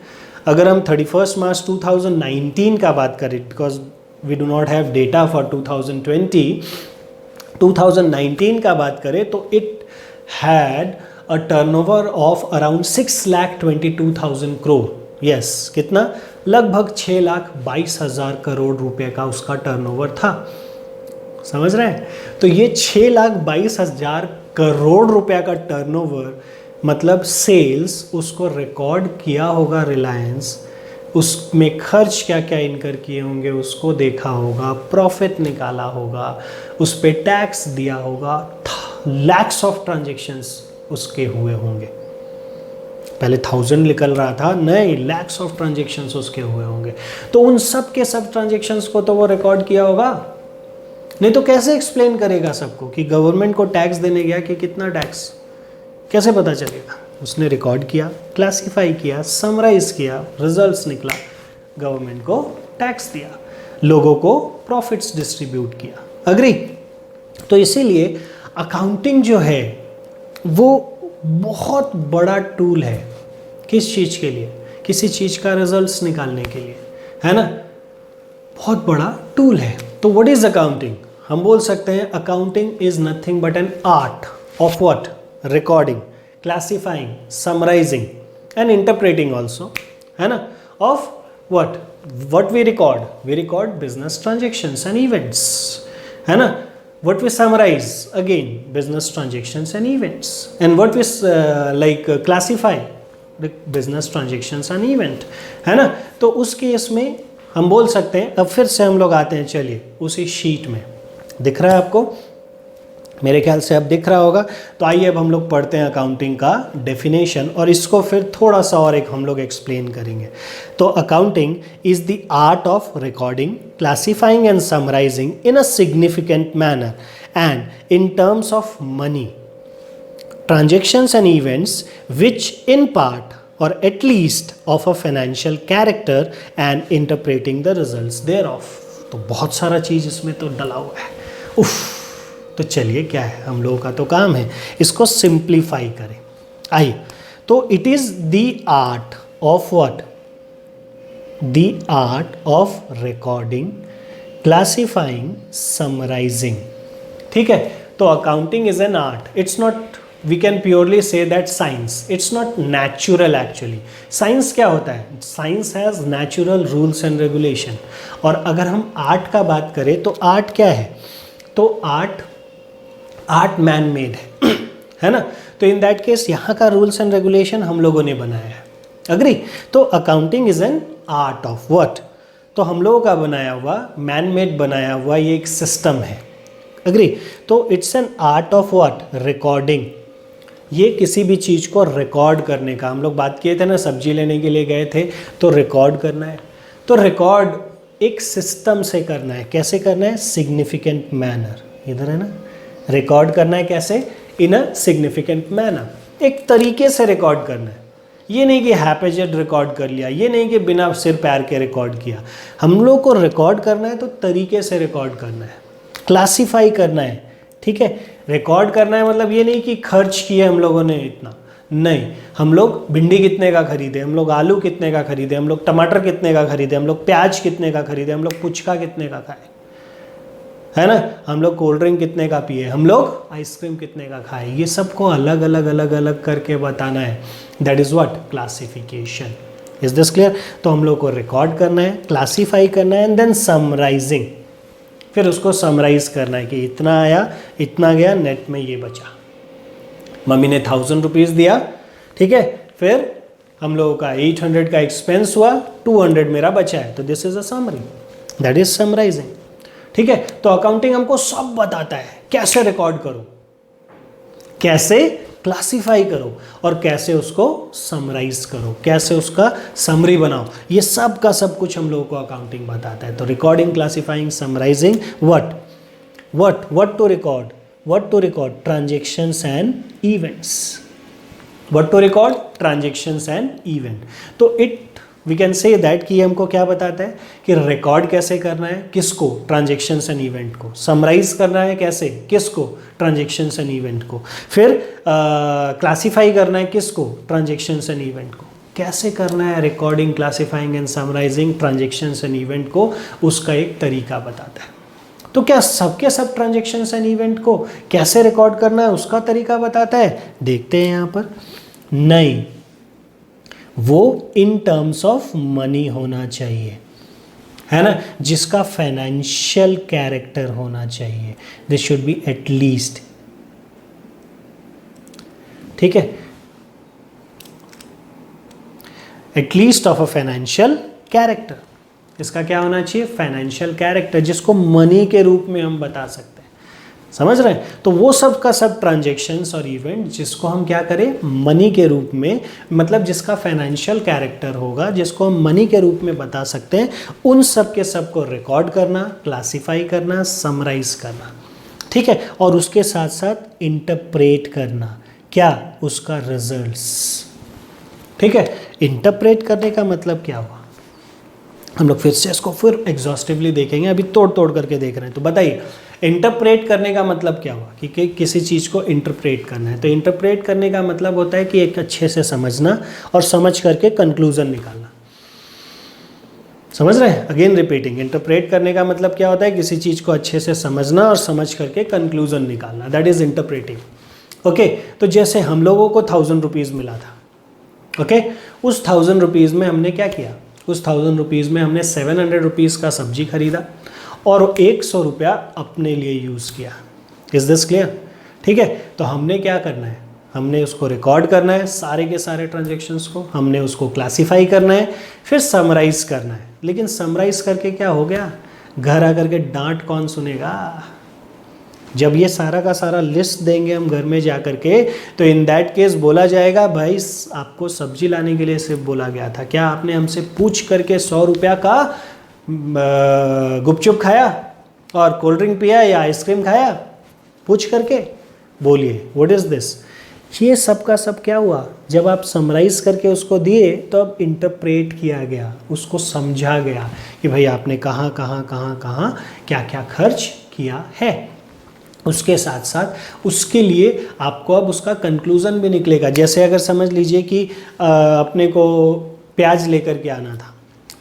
अगर हम 31 मार्च 2019 का बात करें, because we do not have data for 2020, 2019 का बात करें तो it had a turnover of around 6,22,000 crore. Yes, कितना? लगभग 6,22,000 करोड़ रुपए का उसका टर्नओवर था। समझ रहे हैं? तो ये 6,22,000 करोड़ रुपए का टर्नओवर, मतलब सेल्स, उसको रिकॉर्ड किया होगा रिलायंस, उसमें खर्च क्या क्या इनकर किए होंगे उसको देखा होगा, प्रॉफिट निकाला होगा, उस पे टैक्स दिया होगा, लैक्स ऑफ ट्रांजैक्शंस उसके हुए होंगे। पहले 1000 निकल रहा था, नहीं, लैक्स ऑफ ट्रांजैक्शंस उसके हुए होंगे। तो उन सब के सब ट्रांजैक्शंस को तो वो रिकॉर्ड किया होगा, नहीं तो कैसे एक्सप्लेन करेगा सबको कि गवर्नमेंट को टैक्स देने गया कि कितना टैक्स, कैसे पता चलेगा? उसने रिकॉर्ड किया, क्लासिफाई किया, समराइज किया, रिजल्ट्स निकला, गवर्नमेंट को टैक्स दिया, लोगों को प्रॉफिट्स डिस्ट्रीब्यूट किया। अग्री? तो इसीलिए अकाउंटिंग जो है वो बहुत बड़ा टूल है। किस चीज़ के लिए? किसी चीज़ का रिजल्ट्स निकालने के लिए, है ना? बहुत बड़ा टूल है। तो व्हाट इज अकाउंटिंग? हम बोल सकते हैं accounting is nothing but an art of what? Recording, classifying, summarising and interpreting also, है ना? Of what we record business transactions and events, है ना? What we summarize, again, business transactions and events, and what we classify the business transactions and event, है ना? तो उस केस में हम बोल सकते हैं, अब फिर से हम लोग आते हैं, चलिए उसी शीट में दिख रहा है आपको, मेरे ख्याल से अब दिख रहा होगा। तो आइए अब हम लोग पढ़ते हैं अकाउंटिंग का डेफिनेशन, और इसको फिर थोड़ा सा और एक हम लोग एक्सप्लेन करेंगे। तो accounting is the art of recording, classifying and summarising in a significant manner and in terms of money transactions and events which in part or at least of a financial character and interpreting the results thereof. तो बहुत सारा चीज़ इसमें तो डला हुआ है। उफ, तो चलिए क्या है, हम लोगों का तो काम है इसको सिंप्लीफाई करें। आइए, तो it is the art of what, the art of recording, classifying, summarising. ठीक है, तो accounting is an art, it's not, we can purely say that science, it's not natural actually. Science क्या होता है, science has natural rules and regulation. और अगर हम आर्ट का बात करें तो आर्ट क्या है, तो आर्ट मैन मेड है ना। तो इन दैट केस यहाँ का रूल्स एंड रेगुलेशन हम लोगों ने बनाया है, अग्री। तो accounting is an art of what, तो हम लोगों का बनाया हुआ, मैन मेड बनाया हुआ ये एक सिस्टम है, अग्री। तो it's an art of what, recording. ये किसी भी चीज़ को रिकॉर्ड करने का, हम लोग बात किए थे ना, सब्जी लेने के लिए गए थे तो रिकॉर्ड करना है, तो रिकॉर्ड एक सिस्टम से करना है। कैसे करना है, सिग्निफिकेंट मैनर, इधर है ना, रिकॉर्ड करना है कैसे, इन अ सिग्निफिकेंट मैनर, एक तरीके से रिकॉर्ड करना है। ये नहीं कि हैपेजेड रिकॉर्ड कर लिया, ये नहीं कि बिना सिर पैर के रिकॉर्ड किया। हम लोग को रिकॉर्ड करना है तो तरीके से रिकॉर्ड करना है, क्लासीफाई करना है। ठीक है, रिकॉर्ड करना है मतलब ये नहीं कि खर्च किए हम लोगों ने इतना, नहीं। हम लोग भिंडी कितने का खरीदे, हम लोग आलू कितने का खरीदे, हम लोग टमाटर कितने का खरीदे, हम लोग प्याज कितने का खरीदे, हम लोग पुचका कितने का खाए, है ना, हम लोग कोल्ड ड्रिंक कितने का पिए, हम लोग आइसक्रीम कितने का खाए, ये सबको अलग अलग अलग अलग करके बताना है। That is what, classification. Is this clear. तो हम लोग को रिकॉर्ड करना है, क्लासीफाई करना है, एंड देन समराइजिंग, फिर उसको समराइज करना है कि इतना आया, इतना गया, नेट में ये बचा। मम्मी ने 1000 रुपीज़ दिया, ठीक है, फिर हम लोगों का 800 का एक्सपेंस हुआ, 200 मेरा बचा है, तो this is a summary, that is summarising. ठीक है, तो अकाउंटिंग हमको सब बताता है, कैसे रिकॉर्ड करो, कैसे क्लासीफाई करो, और कैसे उसको समराइज करो, कैसे उसका समरी बनाओ, ये सब का सब कुछ हम लोगों को अकाउंटिंग बताता है। तो recording, classifying, summarising, what to record, transactions and events, what to record, transactions and event. तो it we can say that कि हमको क्या बताता है कि रिकॉर्ड कैसे करना है, किसको, ट्रांजेक्शंस एंड इवेंट को, समराइज करना है कैसे, किसको, ट्रांजेक्शंस एंड इवेंट को, फिर क्लासीफाई करना है किसको, ट्रांजेक्शंस एंड इवेंट को। कैसे करना है recording, classifying and summarising transactions and event को, उसका एक तरीका बताता है। तो क्या सबके सब ट्रांजेक्शंस एंड इवेंट को कैसे रिकॉर्ड करना है उसका तरीका बताता है, देखते हैं यहाँ पर। नहीं, वो इन टर्म्स ऑफ मनी होना चाहिए, है ना, जिसका फाइनेंशियल कैरेक्टर होना चाहिए। दिस शुड बी एटलीस्ट, ठीक है, at least of a financial character. इसका क्या होना चाहिए, फाइनेंशियल कैरेक्टर, जिसको मनी के रूप में हम बता सकते हैं। समझ रहे हैं। तो वो सब का सब ट्रांजेक्शन्स और इवेंट जिसको हम क्या करें, मनी के रूप में, मतलब जिसका फाइनेंशियल कैरेक्टर होगा, जिसको हम मनी के रूप में बता सकते हैं, उन सब के सब को रिकॉर्ड करना, क्लासीफाई करना, समराइज करना। ठीक है, और उसके साथ साथ इंटरप्रेट करना, क्या, उसका रिजल्ट्स। ठीक है, इंटरप्रेट करने का मतलब क्या हुआ, हम लोग फिर से इसको फिर एग्जॉस्टिवली देखेंगे, अभी तोड़ तोड़ करके देख रहे हैं। तो बताइए, इंटरप्रेट करने का मतलब क्या हुआ कि किसी चीज़ को इंटरप्रेट करना है। तो इंटरप्रेट करने का मतलब होता है कि एक अच्छे से समझना और समझ करके कंक्लूजन निकालना। समझ रहे हैं, अगेन रिपीटिंग, इंटरप्रेट करने का मतलब क्या होता है, किसी चीज़ को अच्छे से समझना और समझ करके कंक्लूजन निकालना, दैट इज इंटरप्रेटिंग। ओके, तो जैसे हम लोगों को 1000 रुपीज़ मिला था, ओके, उस 1000 रुपीज़ में हमने क्या किया, उस 1000 रुपीज़ में हमने 700 रुपीज़ का सब्जी खरीदा और 100 रुपया अपने लिए यूज़ किया। Is this clear. ठीक है, तो हमने क्या करना है, हमने उसको रिकॉर्ड करना है, सारे के सारे ट्रांजेक्शन्स को, हमने उसको क्लासीफाई करना है, फिर समराइज़ करना है। लेकिन समराइज़ करके क्या हो गया, घर आकर के डांट कौन सुनेगा, जब ये सारा का सारा लिस्ट देंगे हम घर में जा कर के, तो इन दैट केस बोला जाएगा, भाई आपको सब्जी लाने के लिए सिर्फ बोला गया था, क्या आपने हमसे पूछ करके 100 रुपया का गुपचुप खाया और कोल्ड ड्रिंक पिया या आइसक्रीम खाया, पूछ करके बोलिए, व्हाट इज़ दिस। ये सब का सब क्या हुआ, जब आप समराइज़ करके उसको दिए तो अब इंटरप्रेट किया गया, उसको समझा गया कि भाई आपने कहाँ कहाँ कहाँ कहाँ क्या क्या खर्च किया है। उसके साथ साथ उसके लिए आपको अब उसका कंक्लूज़न भी निकलेगा। जैसे अगर समझ लीजिए कि अपने को प्याज लेकर के आना था,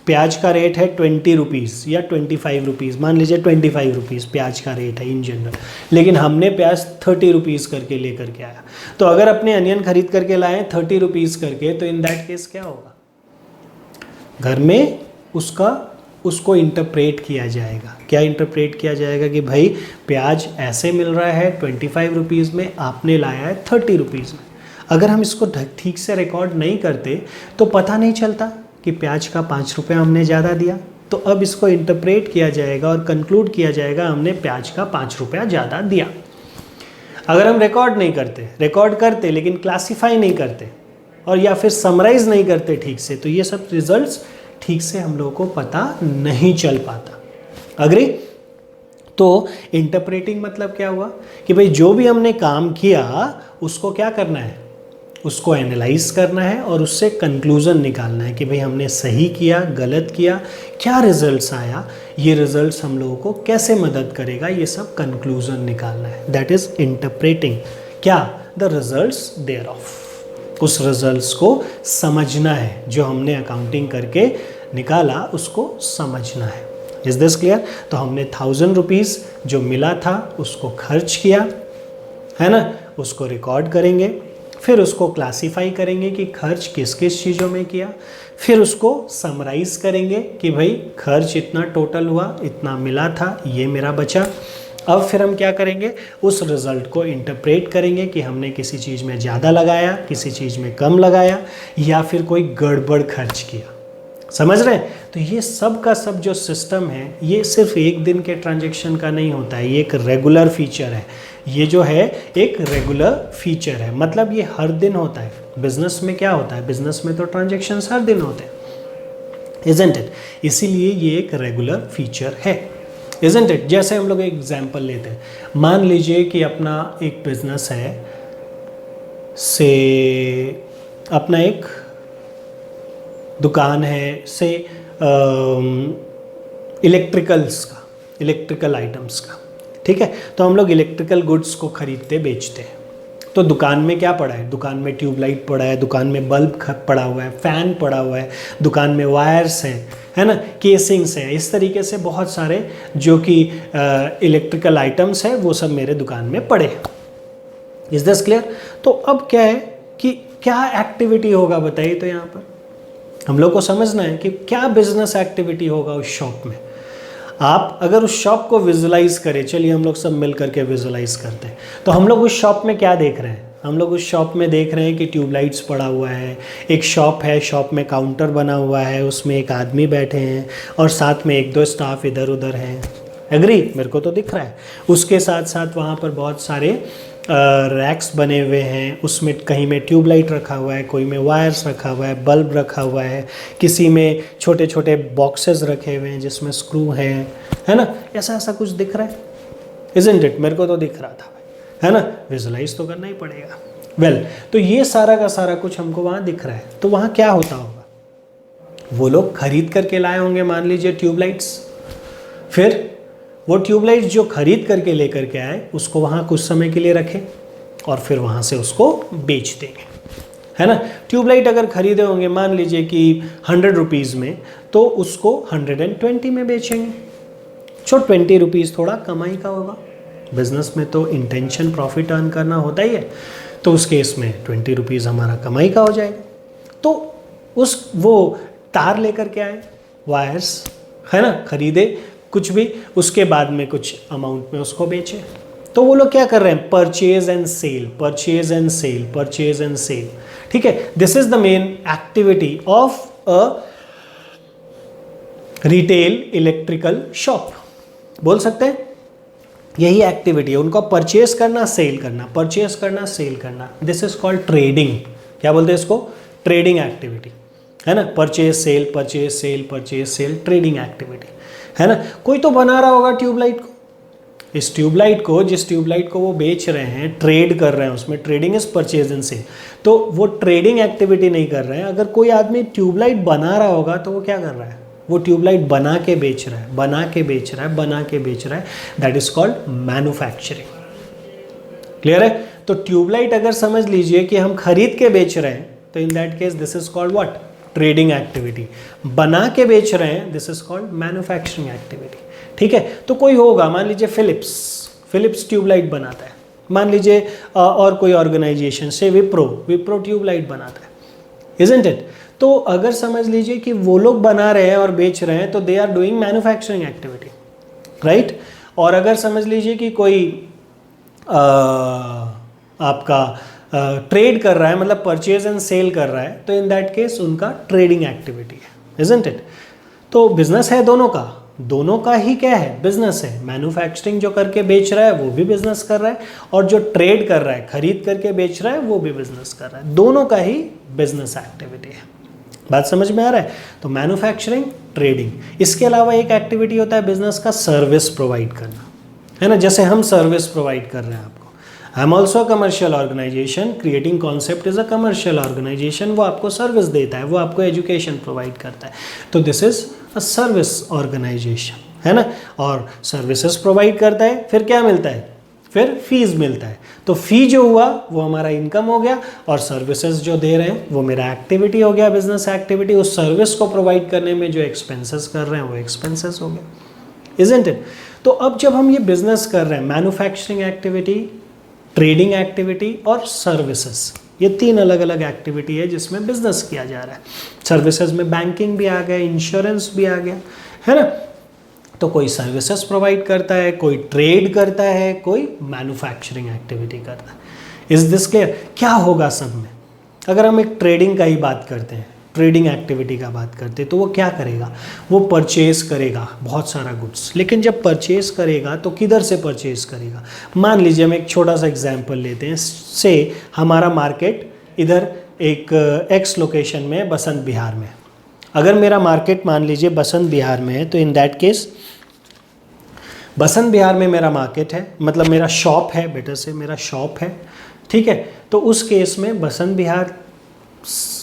प्याज का रेट है 20 रुपीज़ या 25 रुपीज़, मान लीजिए 25 रुपीज़ प्याज का रेट है इन जनरल, लेकिन हमने प्याज 30 रुपीज़ करके लेकर के आया। तो अगर अपने अनियन खरीद करके लाए 30 रुपीज़ करके, तो इन दैट केस क्या होगा, घर में उसको इंटरप्रेट किया जाएगा। क्या इंटरप्रेट किया जाएगा कि भाई प्याज ऐसे मिल रहा है 25 रुपीज़ में, आपने लाया है 30 रुपीज़ में। अगर हम इसको ठीक से रिकॉर्ड नहीं करते तो पता नहीं चलता कि प्याज का 5 रुपये हमने ज़्यादा दिया। तो अब इसको इंटरप्रेट किया जाएगा और कंक्लूड किया जाएगा हमने प्याज का 5 रुपया ज़्यादा दिया। अगर हम रिकॉर्ड करते लेकिन क्लासीफाई नहीं करते और या फिर समराइज़ नहीं करते ठीक से, तो ये सब रिजल्ट्स ठीक से हम लोगों को पता नहीं चल पाता। अग्री? तो इंटरप्रेटिंग मतलब क्या हुआ कि भाई जो भी हमने काम किया उसको क्या करना है, उसको एनालाइज करना है और उससे कंक्लूज़न निकालना है कि भाई हमने सही किया, गलत किया, क्या रिजल्ट्स आया, ये रिजल्ट्स हम लोगों को कैसे मदद करेगा, ये सब कंक्लूज़न निकालना है। That is interpreting. क्या? द रिजल्ट्स देयर ऑफ, उस रिजल्ट्स को समझना है, जो हमने अकाउंटिंग करके निकाला उसको समझना है। Is this clear? तो हमने 1000 रुपीज़ जो मिला था उसको खर्च किया, है ना, उसको रिकॉर्ड करेंगे, फिर उसको क्लासीफाई करेंगे कि खर्च किस किस चीज़ों में किया, फिर उसको समराइज करेंगे कि भाई खर्च इतना टोटल हुआ, इतना मिला था, ये मेरा बचा। अब फिर हम क्या करेंगे, उस रिज़ल्ट को इंटरप्रेट करेंगे कि हमने किसी चीज़ में ज़्यादा लगाया, किसी चीज़ में कम लगाया, या फिर कोई गड़बड़ खर्च किया। समझ रहे हैं? तो ये सब का सब जो सिस्टम है, ये सिर्फ एक दिन के ट्रांजैक्शन का नहीं होता है, ये एक रेगुलर फीचर है। ये जो है एक रेगुलर फीचर है, मतलब ये हर दिन होता है। बिजनेस में क्या होता है, बिजनेस में तो ट्रांजैक्शंस हर दिन होते हैं, इजंट इट? इसीलिए ये एक रेगुलर फीचर है, इजंट इट? जैसे हम लोग एक एग्जांपल लेते हैं, मान लीजिए कि अपना एक बिजनेस है, से अपना एक दुकान है, से इलेक्ट्रिकल आइटम्स का, ठीक है? तो हम लोग इलेक्ट्रिकल गुड्स को खरीदते बेचते हैं। तो दुकान में क्या पड़ा है, दुकान में ट्यूबलाइट पड़ा है, दुकान में बल्ब पड़ा हुआ है, फ़ैन पड़ा हुआ है, दुकान में वायर्स हैं, है ना, केसिंग्स हैं, इस तरीके से बहुत सारे जो कि इलेक्ट्रिकल आइटम्स हैं वो सब मेरे दुकान में पड़े हैं। Is this clear? तो अब क्या है कि क्या एक्टिविटी होगा बताइए, तो यहाँ पर हम लोग को समझना है कि क्या बिजनेस एक्टिविटी होगा उस शॉप में। आप अगर उस शॉप को विजुलाइज करें, चलिए हम लोग सब मिल करके विजुलाइज करते हैं, तो हम लोग उस शॉप में क्या देख रहे हैं, हम लोग उस शॉप में देख रहे हैं कि ट्यूबलाइट्स पड़ा हुआ है, एक शॉप है, शॉप में काउंटर बना हुआ है, उसमें एक आदमी बैठे हैं और साथ में 1-2 स्टाफ इधर उधर हैं। एग्री? मेरे को तो दिख रहा है। उसके साथ साथ वहाँ पर बहुत सारे रैक्स बने हुए हैं, उसमें कहीं में ट्यूबलाइट रखा हुआ है, कोई में वायर्स रखा हुआ है, बल्ब रखा हुआ है, किसी में छोटे छोटे बॉक्सेस रखे हुए हैं जिसमें स्क्रू हैं, है ना, ऐसा कुछ दिख रहा है, इज़न्ट इट? मेरे को तो दिख रहा था, है ना, विजुलाइज तो करना ही पड़ेगा। वेल, तो ये सारा का सारा कुछ हमको वहाँ दिख रहा है। तो वहाँ क्या होता होगा, वो लोग खरीद करके लाए होंगे मान लीजिए ट्यूबलाइट्स, फिर वो ट्यूबलाइट जो खरीद करके लेकर के आए उसको वहाँ कुछ समय के लिए रखें और फिर वहाँ से उसको बेच देंगे, है ना। ट्यूबलाइट अगर खरीदे होंगे मान लीजिए कि 100 रुपीज़ में, तो उसको 120 में बेचेंगे। 20 रुपीज़ थोड़ा कमाई का होगा, बिजनेस में तो इंटेंशन प्रॉफिट अर्न करना होता ही है, तो उस केस में 20 रुपीज़ हमारा कमाई का हो जाएगा। तो वो तार लेकर के आए, वायर्स, है ना, खरीदे कुछ भी, उसके बाद में कुछ अमाउंट में उसको बेचे। तो वो लोग क्या कर रहे हैं, purchase and sale, purchase and sale, purchase and sale, ठीक है। This is the main activity of a retail electrical shop, बोल सकते हैं यही एक्टिविटी है उनका, परचेज करना, सेल करना, परचेज करना, सेल करना। This is called trading. क्या बोलते हैं इसको, ट्रेडिंग एक्टिविटी, है ना, purchase sale, purchase sale, purchase sale, trading activity, है ना। कोई तो बना रहा होगा ट्यूबलाइट को, इस ट्यूबलाइट को, जिस ट्यूबलाइट को वो बेच रहे हैं, ट्रेड कर रहे हैं, उसमें trading is purchase and sale, तो वो ट्रेडिंग एक्टिविटी नहीं कर रहे हैं। अगर कोई आदमी ट्यूबलाइट बना रहा होगा तो वो क्या कर रहा है, वो ट्यूबलाइट बना के बेच रहा है, बना के बेच रहा है, बना के बेच रहा है। That is called manufacturing. Clear है? तो ट्यूबलाइट अगर समझ लीजिए कि हम खरीद के बेच रहे हैं तो in that case this is called what? Trading activity. बना के बेच रहे हैं, this is called manufacturing activity. ठीक है? तो कोई होगा, मान लीजिए फिलिप्स ट्यूबलाइट बनाता है, मान लीजिए और कोई ऑर्गेनाइजेशन से विप्रो ट्यूबलाइट बनाता है, इजंट इट? तो अगर समझ लीजिए कि वो लोग बना रहे हैं और बेच रहे हैं तो they are doing manufacturing activity, right? और अगर समझ लीजिए कि कोई आपका ट्रेड कर रहा है, मतलब परचेज एंड सेल कर रहा है, तो इन दैट केस उनका ट्रेडिंग एक्टिविटी है, इजंट इट? तो बिजनेस है दोनों का ही क्या है? बिजनेस है। मैन्युफैक्चरिंग जो करके बेच रहा है वो भी बिजनेस कर रहा है, और जो ट्रेड कर रहा है, खरीद करके बेच रहा है, वो भी बिजनेस कर रहा है। दोनों का ही बिजनेस एक्टिविटी है। बात समझ में आ रहा है? तो मैन्युफैक्चरिंग, ट्रेडिंग। इसके अलावा एक एक्टिविटी होता है बिजनेस का सर्विस प्रोवाइड करना, है ना? जैसे हम सर्विस प्रोवाइड कर रहे हैं आपको, I am also a commercial organisation, creating concept is a commercial organisation, वो आपको सर्विस देता है, वो आपको एजुकेशन प्रोवाइड करता है, तो this is a service organisation, है ना? और सर्विसेज प्रोवाइड करता है, फिर क्या मिलता है? फिर फीस मिलता है। तो फी जो हुआ वो हमारा इनकम हो गया, और सर्विसेज जो दे रहे हैं वो मेरा एक्टिविटी हो गया, बिजनेस एक्टिविटी। उस सर्विस को प्रोवाइड करने में जो एक्सपेंसेस कर रहे हैं वो एक्सपेंसेस हो गया, इजंट इट? तो अब जब हम ये बिजनेस कर रहे हैं, मैन्युफैक्चरिंग एक्टिविटी, ट्रेडिंग एक्टिविटी और सर्विसेज, ये 3 अलग अलग एक्टिविटी है जिसमें बिजनेस किया जा रहा है। सर्विसेज में बैंकिंग भी आ गया, इंश्योरेंस भी आ गया, है ना? तो कोई सर्विसेज प्रोवाइड करता है, कोई ट्रेड करता है, कोई मैन्युफैक्चरिंग एक्टिविटी करता है। Is this clear? क्या होगा सब में? अगर हम एक ट्रेडिंग का ही बात करते हैं, ट्रेडिंग एक्टिविटी का बात करते हैं, तो वो क्या करेगा? वो परचेज करेगा बहुत सारा गुड्स, लेकिन जब परचेज करेगा तो किधर से परचेज करेगा? मान लीजिए हम एक छोटा सा एग्जांपल लेते हैं, से हमारा मार्केट इधर एक एक्स लोकेशन में, बसंत बिहार में। अगर मेरा मार्केट मान लीजिए बसंत बिहार में है, तो इन दैट केस बसंत बिहार में मेरा मार्केट है, मतलब मेरा शॉप है, बेटर से मेरा शॉप है, ठीक है? तो उस केस में बसंत बिहार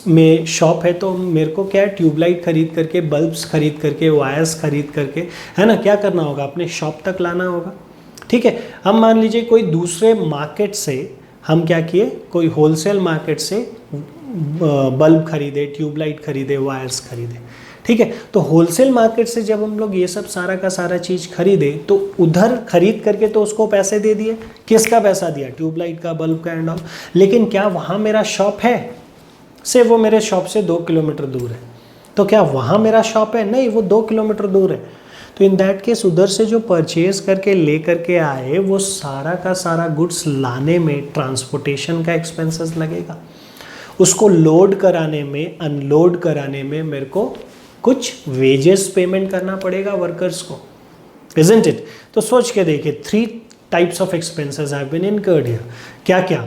में शॉप है, तो मेरे को क्या है? ट्यूबलाइट खरीद करके, बल्ब्स खरीद करके, वायर्स खरीद करके, है ना, क्या करना होगा? अपने शॉप तक लाना होगा, ठीक है? हम मान लीजिए कोई दूसरे मार्केट से हम क्या किए, कोई होलसेल मार्केट से बल्ब खरीदे, ट्यूबलाइट खरीदे, वायर्स खरीदे, ठीक है? तो होलसेल मार्केट से जब हम लोग ये सब सारा का सारा चीज़ खरीदे, तो उधर खरीद करके तो उसको पैसे दे दिए। किसका पैसा दिया? ट्यूबलाइट का, बल्ब का एंड ऑल। लेकिन क्या वहाँ मेरा शॉप है? से वो मेरे शॉप से 2 किलोमीटर दूर है, तो क्या वहाँ मेरा शॉप है? नहीं, वो 2 किलोमीटर दूर है। तो इन दैट केस उधर से जो परचेज करके ले करके आए, वो सारा का सारा गुड्स लाने में ट्रांसपोर्टेशन का एक्सपेंसेस लगेगा, उसको लोड कराने में, अनलोड कराने में मेरे को कुछ वेजेस पेमेंट करना पड़ेगा वर्कर्स को, इजंट इट? तो सोच के देखिए, 3 types of expenses have been incurred here. क्या क्या?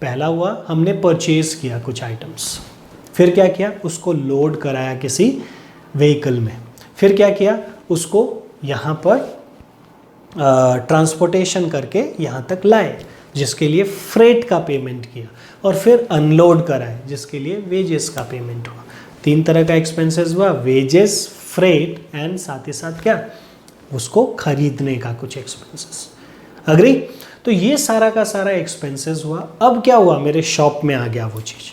पहला हुआ, हमने परचेज किया कुछ आइटम्स, फिर क्या किया? उसको लोड कराया किसी व्हीकल में, फिर क्या किया? उसको यहाँ पर ट्रांसपोर्टेशन करके यहाँ तक लाए, जिसके लिए फ्रेट का पेमेंट किया, और फिर अनलोड कराए, जिसके लिए वेजेस का पेमेंट हुआ। 3 तरह का एक्सपेंसेस हुआ, वेजेस, फ्रेट एंड साथ ही साथ क्या? उसको खरीदने का कुछ एक्सपेंसेस। अग्री? तो ये सारा का सारा एक्सपेंसेस हुआ। अब क्या हुआ? मेरे शॉप में आ गया वो चीज़,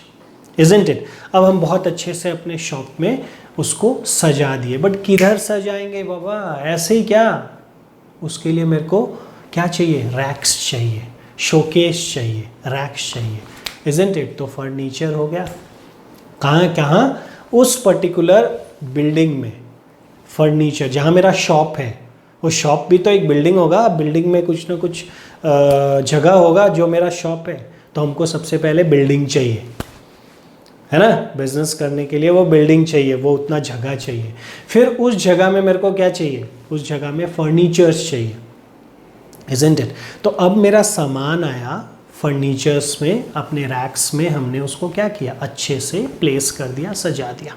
इजंट इट? अब हम बहुत अच्छे से अपने शॉप में उसको सजा दिए, बट किधर सजाएंगे बाबा? ऐसे ही क्या? उसके लिए मेरे को क्या चाहिए? रैक्स चाहिए, शोकेस चाहिए, रैक्स चाहिए, इजंट इट? तो फर्नीचर हो गया। कहाँ? उस पर्टिकुलर बिल्डिंग में फर्नीचर, जहाँ मेरा शॉप है, वो शॉप भी तो एक बिल्डिंग होगा, बिल्डिंग में कुछ ना कुछ जगह होगा जो मेरा शॉप है, तो हमको सबसे पहले बिल्डिंग चाहिए, है ना? बिजनेस करने के लिए वो बिल्डिंग चाहिए, वो उतना जगह चाहिए। फिर उस जगह में मेरे को क्या चाहिए? उस जगह में फर्नीचर्स चाहिए, इजंट इट? तो अब मेरा सामान आया फर्नीचर्स में, अपने रैक्स में हमने उसको क्या किया? अच्छे से प्लेस कर दिया, सजा दिया।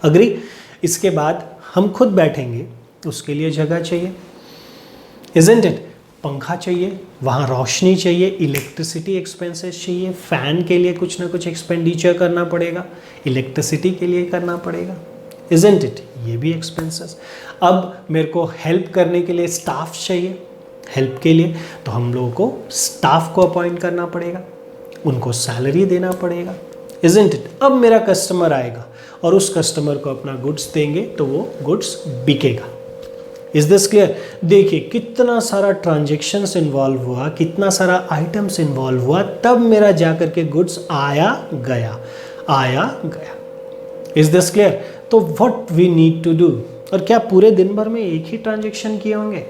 अग्री? इसके बाद हम खुद बैठेंगे, उसके लिए जगह चाहिए, इजंट इट? पंखा चाहिए, वहाँ रोशनी चाहिए, इलेक्ट्रिसिटी एक्सपेंसेस चाहिए, फ़ैन के लिए कुछ ना कुछ एक्सपेंडिचर करना पड़ेगा, इलेक्ट्रिसिटी के लिए करना पड़ेगा, इजंट इट? ये भी एक्सपेंसेस। अब मेरे को हेल्प करने के लिए स्टाफ चाहिए, हेल्प के लिए, तो हम लोगों को स्टाफ को अपॉइंट करना पड़ेगा, उनको सैलरी देना पड़ेगा, इजंट इट। अब मेरा कस्टमर आएगा और उस कस्टमर को अपना गुड्स देंगे तो वो गुड्स बिकेगा। Is this clear? देखिए कितना सारा ट्रांजेक्शन्स इन्वॉल्व हुआ, कितना सारा आइटम्स इन्वॉल्व हुआ, तब मेरा जाकर के गुड्स आया गया। Is this clear? तो what we need to do, और क्या पूरे दिन भर में एक ही ट्रांजेक्शन किए होंगे?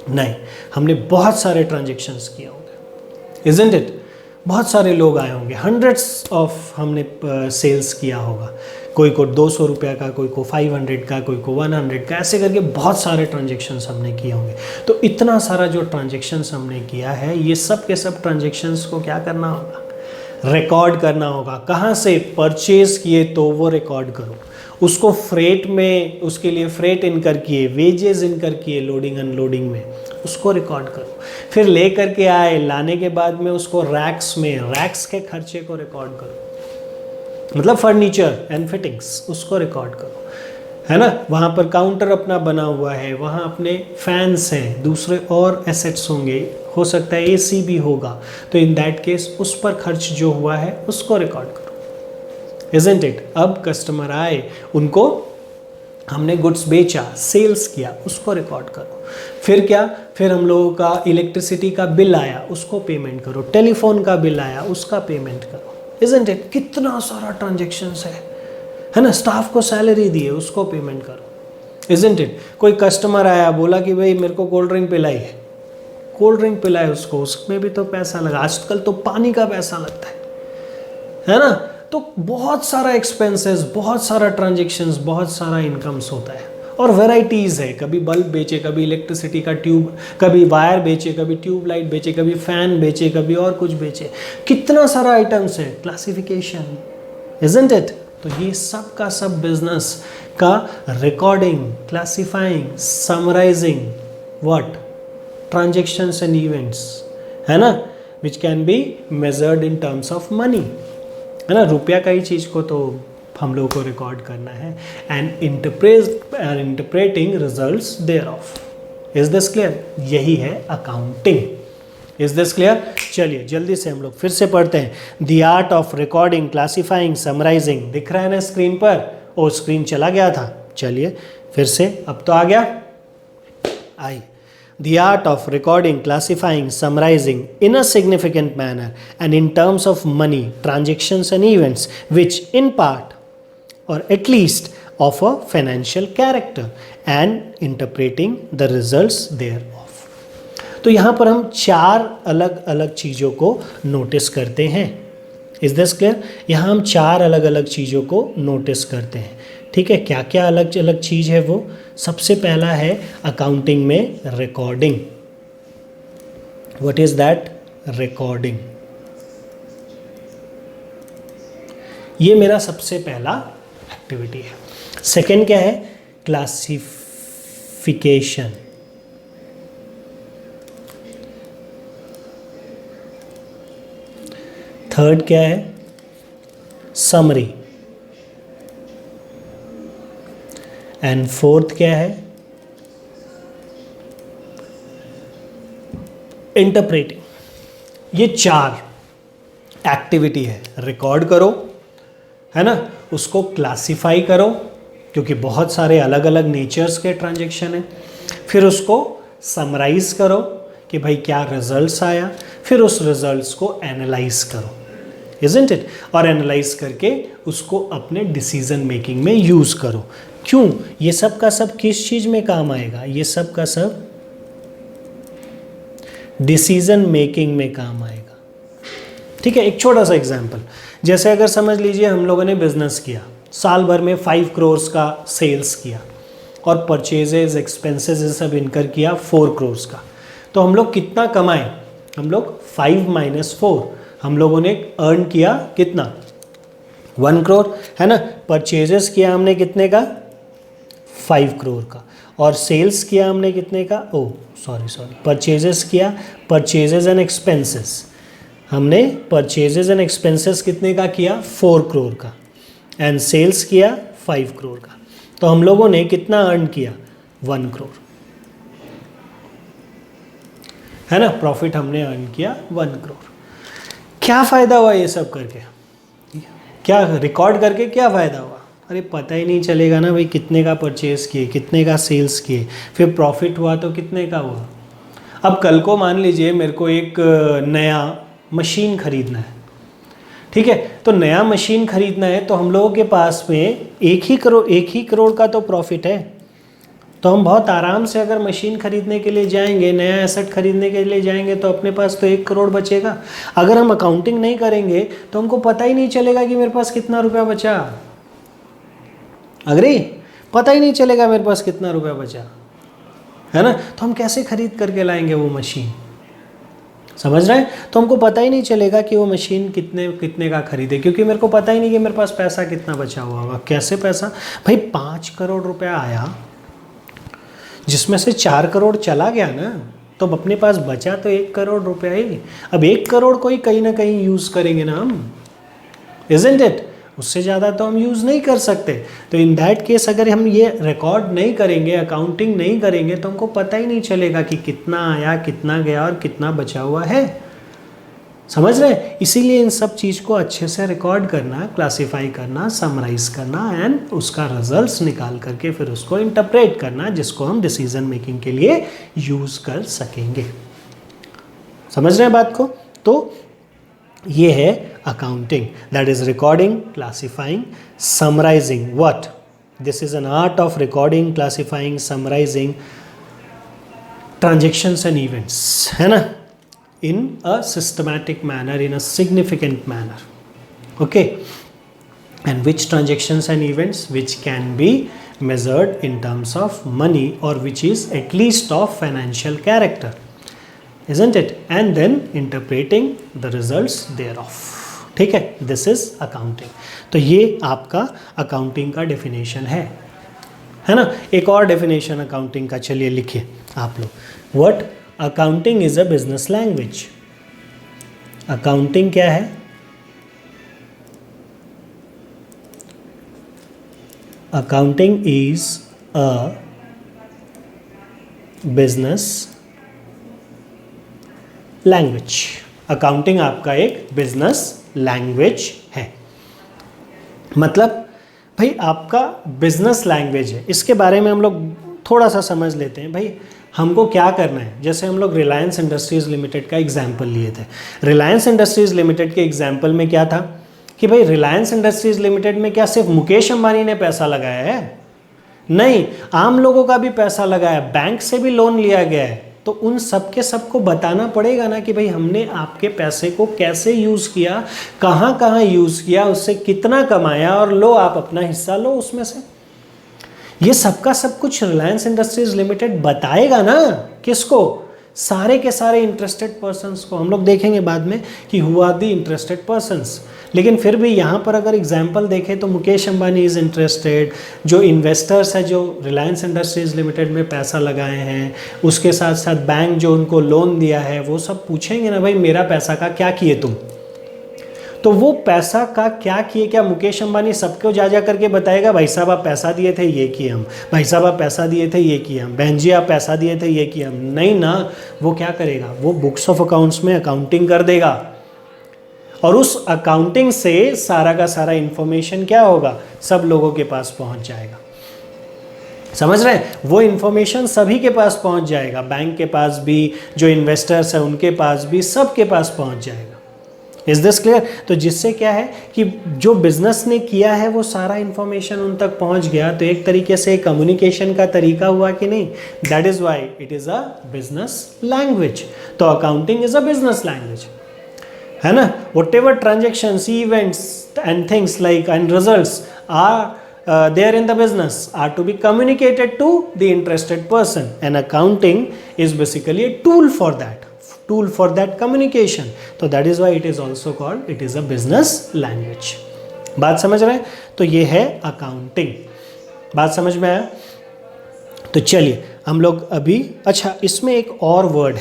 नहीं, हमने बहुत सारे ट्रांजेक्शन्स किए होंगे, इजंट इट? बहुत सारे लोग आए होंगे, हंड्रेड्स ऑफ हमने सेल्स किया होगा, कोई को 200 रुपये का, कोई को 500 का, कोई को 100 का, ऐसे करके बहुत सारे ट्रांजेक्शन्स हमने किए होंगे। तो इतना सारा जो ट्रांजेक्शन्स हमने किया है, ये सब के सब ट्रांजेक्शन्स को क्या करना होगा? रिकॉर्ड करना होगा। कहाँ से? परचेज किए तो वो रिकॉर्ड करो, उसको फ्रेट में, उसके लिए फ्रेट इनकर किए, वेजेस इनकर किए, लोडिंग अनलोडिंग में, उसको रिकॉर्ड करो। फिर ले करके आए, लाने के बाद में उसको रैक्स में, रैक्स के खर्चे को रिकॉर्ड करो, मतलब फर्नीचर एंड फिटिंग्स, उसको रिकॉर्ड करो, है ना। वहाँ पर काउंटर अपना बना हुआ है, वहाँ अपने फैंस हैं, दूसरे और एसेट्स होंगे, हो सकता है एसी भी होगा, तो इन दैट केस उस पर खर्च जो हुआ है उसको रिकॉर्ड करो, इजंट इट? अब कस्टमर आए, उनको हमने गुड्स बेचा, सेल्स किया, उसको रिकॉर्ड करो। फिर क्या? फिर हम लोगों का इलेक्ट्रिसिटी का बिल आया, उसको पेमेंट करो, टेलीफोन का बिल आया, उसका पेमेंट करो, इजंट इट? कितना सारा ट्रांजेक्शन्स है ना। स्टाफ को सैलरी दिए, उसको पेमेंट करो, इजंट इट? कोई कस्टमर आया, बोला कि भाई मेरे को कोल्ड ड्रिंक पिलाई है, कोल्ड ड्रिंक पिलाए उसको, उसमें भी तो पैसा लगा, आजकल तो पानी का पैसा लगता है ना। तो बहुत सारा एक्सपेंसेस, बहुत सारा ट्रांजेक्शन्स, बहुत सारा इनकम्स होता है, और वैरायटीज़ है, कभी बल्ब बेचे, कभी इलेक्ट्रिसिटी का ट्यूब, कभी वायर बेचे, कभी ट्यूब लाइट बेचे, कभी फैन बेचे, कभी और कुछ बेचे, कितना सारा आइटम्स है, क्लासिफिकेशन, इजंट इट? तो ये सब का सब बिजनेस का recording, classifying, summarising what transactions and events, है ना, which can be measured in terms of money, है ना। रुपया का ही चीज़ को तो हम लोगों को रिकॉर्ड करना है, and interpreting results thereof. Is this clear? यही है अकाउंटिंग। Is this clear? चलिए जल्दी से हम लोग फिर से पढ़ते हैं। The art of recording, classifying, summarising, दिख रहा है ना स्क्रीन पर? ओ स्क्रीन चला गया था, चलिए फिर से, अब तो आ गया। आई The art of recording, classifying, summarizing in a significant manner and in terms of money, transactions and events which in part or at least of a financial character and interpreting the results thereof. तो यहाँ पर हम 4 अलग अलग चीज़ों को नोटिस करते हैं। Is this clear? यहाँ हम 4 अलग अलग चीज़ों को नोटिस करते हैं, ठीक है। क्या क्या अलग अलग चीज़ है वो? सबसे पहला है अकाउंटिंग में recording. What is that? Recording. ये मेरा सबसे पहला एक्टिविटी है। सेकंड क्या है? क्लासिफिकेशन। थर्ड क्या है? समरी। एंड फोर्थ क्या है? इंटरप्रेटिंग। ये 4 एक्टिविटी है। रिकॉर्ड करो, है ना, उसको क्लासिफाई करो, क्योंकि बहुत सारे अलग अलग नेचर्स के ट्रांजैक्शन हैं। फिर उसको समराइज करो कि भाई क्या रिजल्ट्स आया, फिर उस रिजल्ट्स को एनालाइज करो, इजंट इट? और एनालाइज करके उसको अपने डिसीजन मेकिंग में यूज़ करो। क्यों? ये सब का सब किस चीज़ में काम आएगा? ये सब का सब डिसीजन मेकिंग में काम आएगा, ठीक है। एक छोटा सा एग्जांपल, जैसे अगर समझ लीजिए हम लोगों ने बिजनेस किया, साल भर में 5 करोड़ का सेल्स किया और परचेजेस, एक्सपेंसेस ये सब इनकर किया 4 करोड़ का, तो हम लोग कितना कमाए? हम लोग 5 - 4, हम लोगों ने अर्न किया कितना? 1 करोड़, है ना। परचेजेस किया हमने कितने का? 5 करोड़ का। और सेल्स किया हमने कितने का? सॉरी परचेजेस किया, परचेजेस एंड एक्सपेंसेस, हमने परचेजेस एंड एक्सपेंसेस कितने का किया? 4 करोड़ का। एंड सेल्स किया 5 करोड़ का। तो हम लोगों ने कितना अर्न किया? 1 करोड़। है ना, प्रॉफिट हमने अर्न किया 1 करोड़। क्या फ़ायदा हुआ ये सब करके, क्या रिकॉर्ड करके क्या फ़ायदा हुआ? अरे पता ही नहीं चलेगा ना भाई कितने का परचेज किए, कितने का सेल्स किए, फिर प्रॉफिट हुआ तो कितने का हुआ। अब कल को मान लीजिए मेरे को एक नया मशीन खरीदना है, ठीक है, तो नया मशीन खरीदना है तो हम लोगों के पास में 1 ही करोड़ का तो प्रॉफिट है। तो हम बहुत आराम से अगर मशीन खरीदने के लिए जाएंगे, नया एसेट खरीदने के लिए जाएंगे तो अपने पास तो 1 करोड़ बचेगा। अगर हम अकाउंटिंग नहीं करेंगे तो हमको पता ही नहीं चलेगा कि मेरे पास कितना रुपया बचा। अग्री? पता ही नहीं चलेगा मेरे पास कितना रुपया बचा, है ना। तो हम कैसे खरीद करके लाएंगे वो मशीन, समझ रहे हैं? तो हमको पता ही नहीं चलेगा कि वो मशीन कितने का खरीदे, क्योंकि मेरे को पता ही नहीं कि मेरे पास पैसा कितना बचा हुआ होगा। कैसे पैसा? भाई 5 करोड़ रुपया आया, जिसमें से 4 करोड़ चला गया ना, तो अपने पास बचा तो 1 करोड़ रुपया ही। अब 1 करोड़ को ही कहीं ना कहीं यूज़ करेंगे ना हम, इज़न्ट इट? उससे ज़्यादा तो हम यूज़ नहीं कर सकते। तो इन दैट केस अगर हम ये रिकॉर्ड नहीं करेंगे, अकाउंटिंग नहीं करेंगे, तो हमको पता ही नहीं चलेगा कि कितना आया, कितना गया और कितना बचा हुआ है। समझ रहे? इसीलिए इन सब चीज़ को अच्छे से रिकॉर्ड करना, क्लासिफाई करना, समराइज करना एंड उसका रिजल्ट्स निकाल करके फिर उसको इंटरप्रेट करना, जिसको हम डिसीजन मेकिंग के लिए यूज़ कर सकेंगे। समझ रहे हैं बात को? तो ये है accounting, that is recording, classifying, summarising. What? This is an art of recording, classifying, summarising transactions and events, है ना, in a systematic manner, in a significant manner, okay, and which transactions and events which can be measured in terms of money or which is at least of financial character, isn't it? And then interpreting the results thereof, ठीक है, this is accounting। तो ये आपका accounting का definition है ना। एक और definition accounting का चलिए लिखिए आप लोग। What? Accounting is a business language. Accounting क्या है? Accounting is a business language. Accounting आपका एक बिजनेस लैंग्वेज है। मतलब भाई आपका बिजनेस लैंग्वेज है। इसके बारे में हम लोग थोड़ा सा समझ लेते हैं। भाई हमको क्या करना है? जैसे हम लोग रिलायंस इंडस्ट्रीज़ लिमिटेड का एग्जाम्पल लिए थे। रिलायंस इंडस्ट्रीज़ लिमिटेड के एग्जाम्पल में क्या था कि भाई रिलायंस इंडस्ट्रीज़ लिमिटेड में क्या सिर्फ मुकेश अंबानी ने पैसा लगाया है? नहीं, आम लोगों का भी पैसा लगा है, बैंक से भी लोन लिया गया है। तो उन सब के सबको बताना पड़ेगा ना कि भाई हमने आपके पैसे को कैसे यूज़ किया, कहाँ कहाँ यूज़ किया, उससे कितना कमाया, और लो आप अपना हिस्सा लो उसमें से। ये सबका सब कुछ रिलायंस इंडस्ट्रीज लिमिटेड बताएगा ना। किसको? सारे के सारे इंटरेस्टेड पर्सन्स को। हम लोग देखेंगे बाद में कि who are the interested persons. लेकिन फिर भी यहाँ पर अगर एग्जाम्पल देखें तो मुकेश अंबानी इज़ इंटरेस्टेड, जो इन्वेस्टर्स है जो रिलायंस इंडस्ट्रीज लिमिटेड में पैसा लगाए हैं, उसके साथ साथ बैंक जो उनको लोन दिया है, वो सब पूछेंगे ना भाई मेरा पैसा का क्या किए तुम। तो वो पैसा का क्या किए, क्या मुकेश अंबानी सबको जा करके बताएगा भाई साहब आप पैसा दिए थे ये किए हम, भाई साहब आप पैसा दिए थे ये किए हम, बहन जी आप पैसा दिए थे ये किए हम? नहीं ना। वो क्या करेगा? वो बुक्स ऑफ अकाउंट्स में अकाउंटिंग कर देगा, और उस अकाउंटिंग से सारा का सारा इंफॉर्मेशन क्या होगा? सब लोगों के पास पहुंच जाएगा। समझ रहे हैं? वो इन्फॉर्मेशन सभी के पास पहुंच जाएगा, बैंक के पास भी, जो इन्वेस्टर्स हैं उनके पास भी, सबके पास पहुंच जाएगा। Is this clear? तो जिससे क्या है कि जो बिजनेस ने किया है वो सारा इंफॉर्मेशन उन तक पहुंच गया। तो एक तरीके से कम्युनिकेशन का तरीका हुआ कि नहीं? That is why it is a business language. तो accounting is a business language, है ना। Whatever transactions, events and things like and results are there in the business are to be communicated to the interested person, and accounting is basically a tool for that communication. So that is why it is also called, it is a business language. बात समझ रहे हैं? तो ये है अकाउंटिंग। बात समझ में आया? तो चलिए हम लोग अभी, अच्छा इसमें एक और वर्ड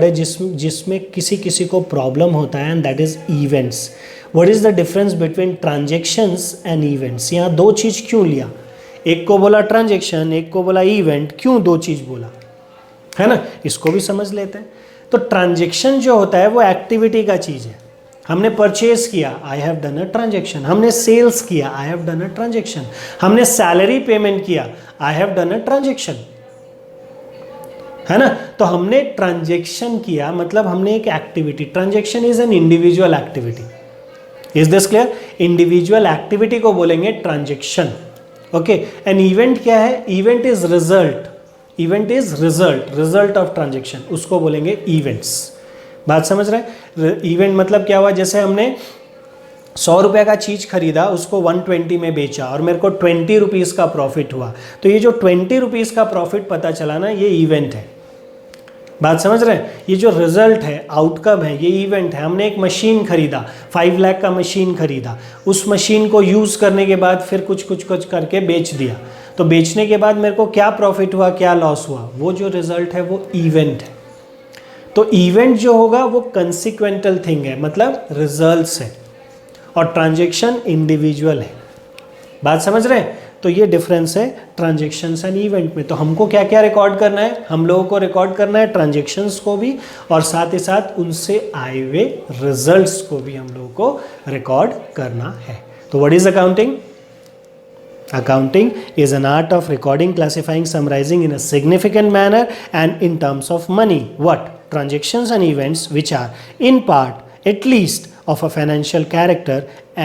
है, जिसमें किसी को प्रॉब्लम होता है, and that is events. What is the difference between transactions and events? यहाँ दो चीज़ क्यों लिया? एक को बोला ट्रांजेक्शन, एक को बोला इवेंट। क्यों दो चीज़ बोला? है ना, इसको भी समझ लेते हैं। तो ट्रांजैक्शन जो होता है वो एक्टिविटी का चीज़ है। हमने परचेज किया, I have done a transaction. हमने सेल्स किया, I have done a transaction. हमने सैलरी पेमेंट किया, I have done a transaction, है ना। तो हमने ट्रांजैक्शन किया मतलब हमने एक activity, transaction is an individual activity. Is this clear? Individual activity को बोलेंगे ट्रांजैक्शन। ओके, एन इवेंट क्या है? Event is result, event is result, result of transaction, उसको बोलेंगे इवेंट्स। बात समझ रहे हैं? इवेंट मतलब क्या हुआ, जैसे हमने 100 रुपये का चीज़ खरीदा, उसको 120 में बेचा और मेरे को 20 रुपीज़ का प्रॉफिट हुआ, तो ये जो 20 रुपीज़ का प्रॉफिट पता चला ना, ये इवेंट है। बात समझ रहे हैं? ये जो रिजल्ट है, आउटकम है, ये इवेंट है। हमने एक मशीन खरीदा, 5 लाख का मशीन खरीदा, उस मशीन को यूज़ करने के बाद फिर कुछ करके बेच दिया, तो बेचने के बाद मेरे को क्या प्रॉफिट हुआ, क्या लॉस हुआ, वो जो रिजल्ट है वो इवेंट है। तो इवेंट जो होगा वो कंसिक्वेंटल थिंग है, मतलब रिजल्ट्स है, और ट्रांजैक्शन इंडिविजुअल है। बात समझ रहे हैं? तो ये डिफरेंस है ट्रांजैक्शंस एंड इवेंट में। तो हमको क्या क्या रिकॉर्ड करना है? हम लोगों को रिकॉर्ड करना है ट्रांजैक्शंस को भी, और साथ ही साथ उनसे आए हुए रिजल्ट्स को भी हम लोगों को रिकॉर्ड करना है। तो what is accounting? Accounting is an art of recording, classifying, summarizing in a significant manner and in terms of money. What? Transactions and events which are in part, at least, of a financial character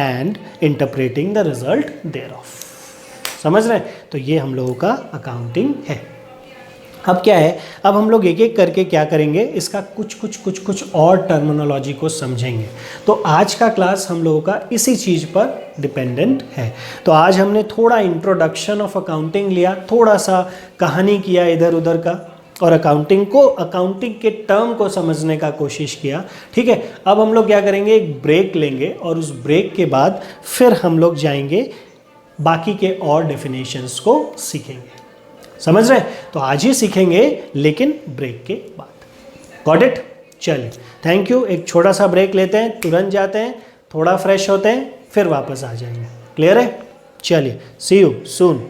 and interpreting the result thereof. समझ रहे हैं? तो ये हम लोगों का अकाउंटिंग है। अब क्या है, अब हम लोग एक एक करके क्या करेंगे, इसका कुछ और टर्मिनोलॉजी को समझेंगे। तो आज का क्लास हम लोगों का इसी चीज़ पर डिपेंडेंट है। तो आज हमने थोड़ा इंट्रोडक्शन ऑफ अकाउंटिंग लिया, थोड़ा सा कहानी किया इधर उधर का, और अकाउंटिंग के टर्म को समझने का कोशिश किया। ठीक है, अब हम लोग क्या करेंगे, एक ब्रेक लेंगे, और उस ब्रेक के बाद फिर हम लोग जाएंगे बाकी के और डेफिनेशंस को सीखेंगे। समझ रहे हैं? तो आज ही सीखेंगे, लेकिन ब्रेक के बाद। Got it? चलिए, थैंक यू। एक छोटा सा ब्रेक लेते हैं, तुरंत जाते हैं, थोड़ा फ्रेश होते हैं, फिर वापस आ जाएंगे। क्लियर है? चलिए, सी यू सून।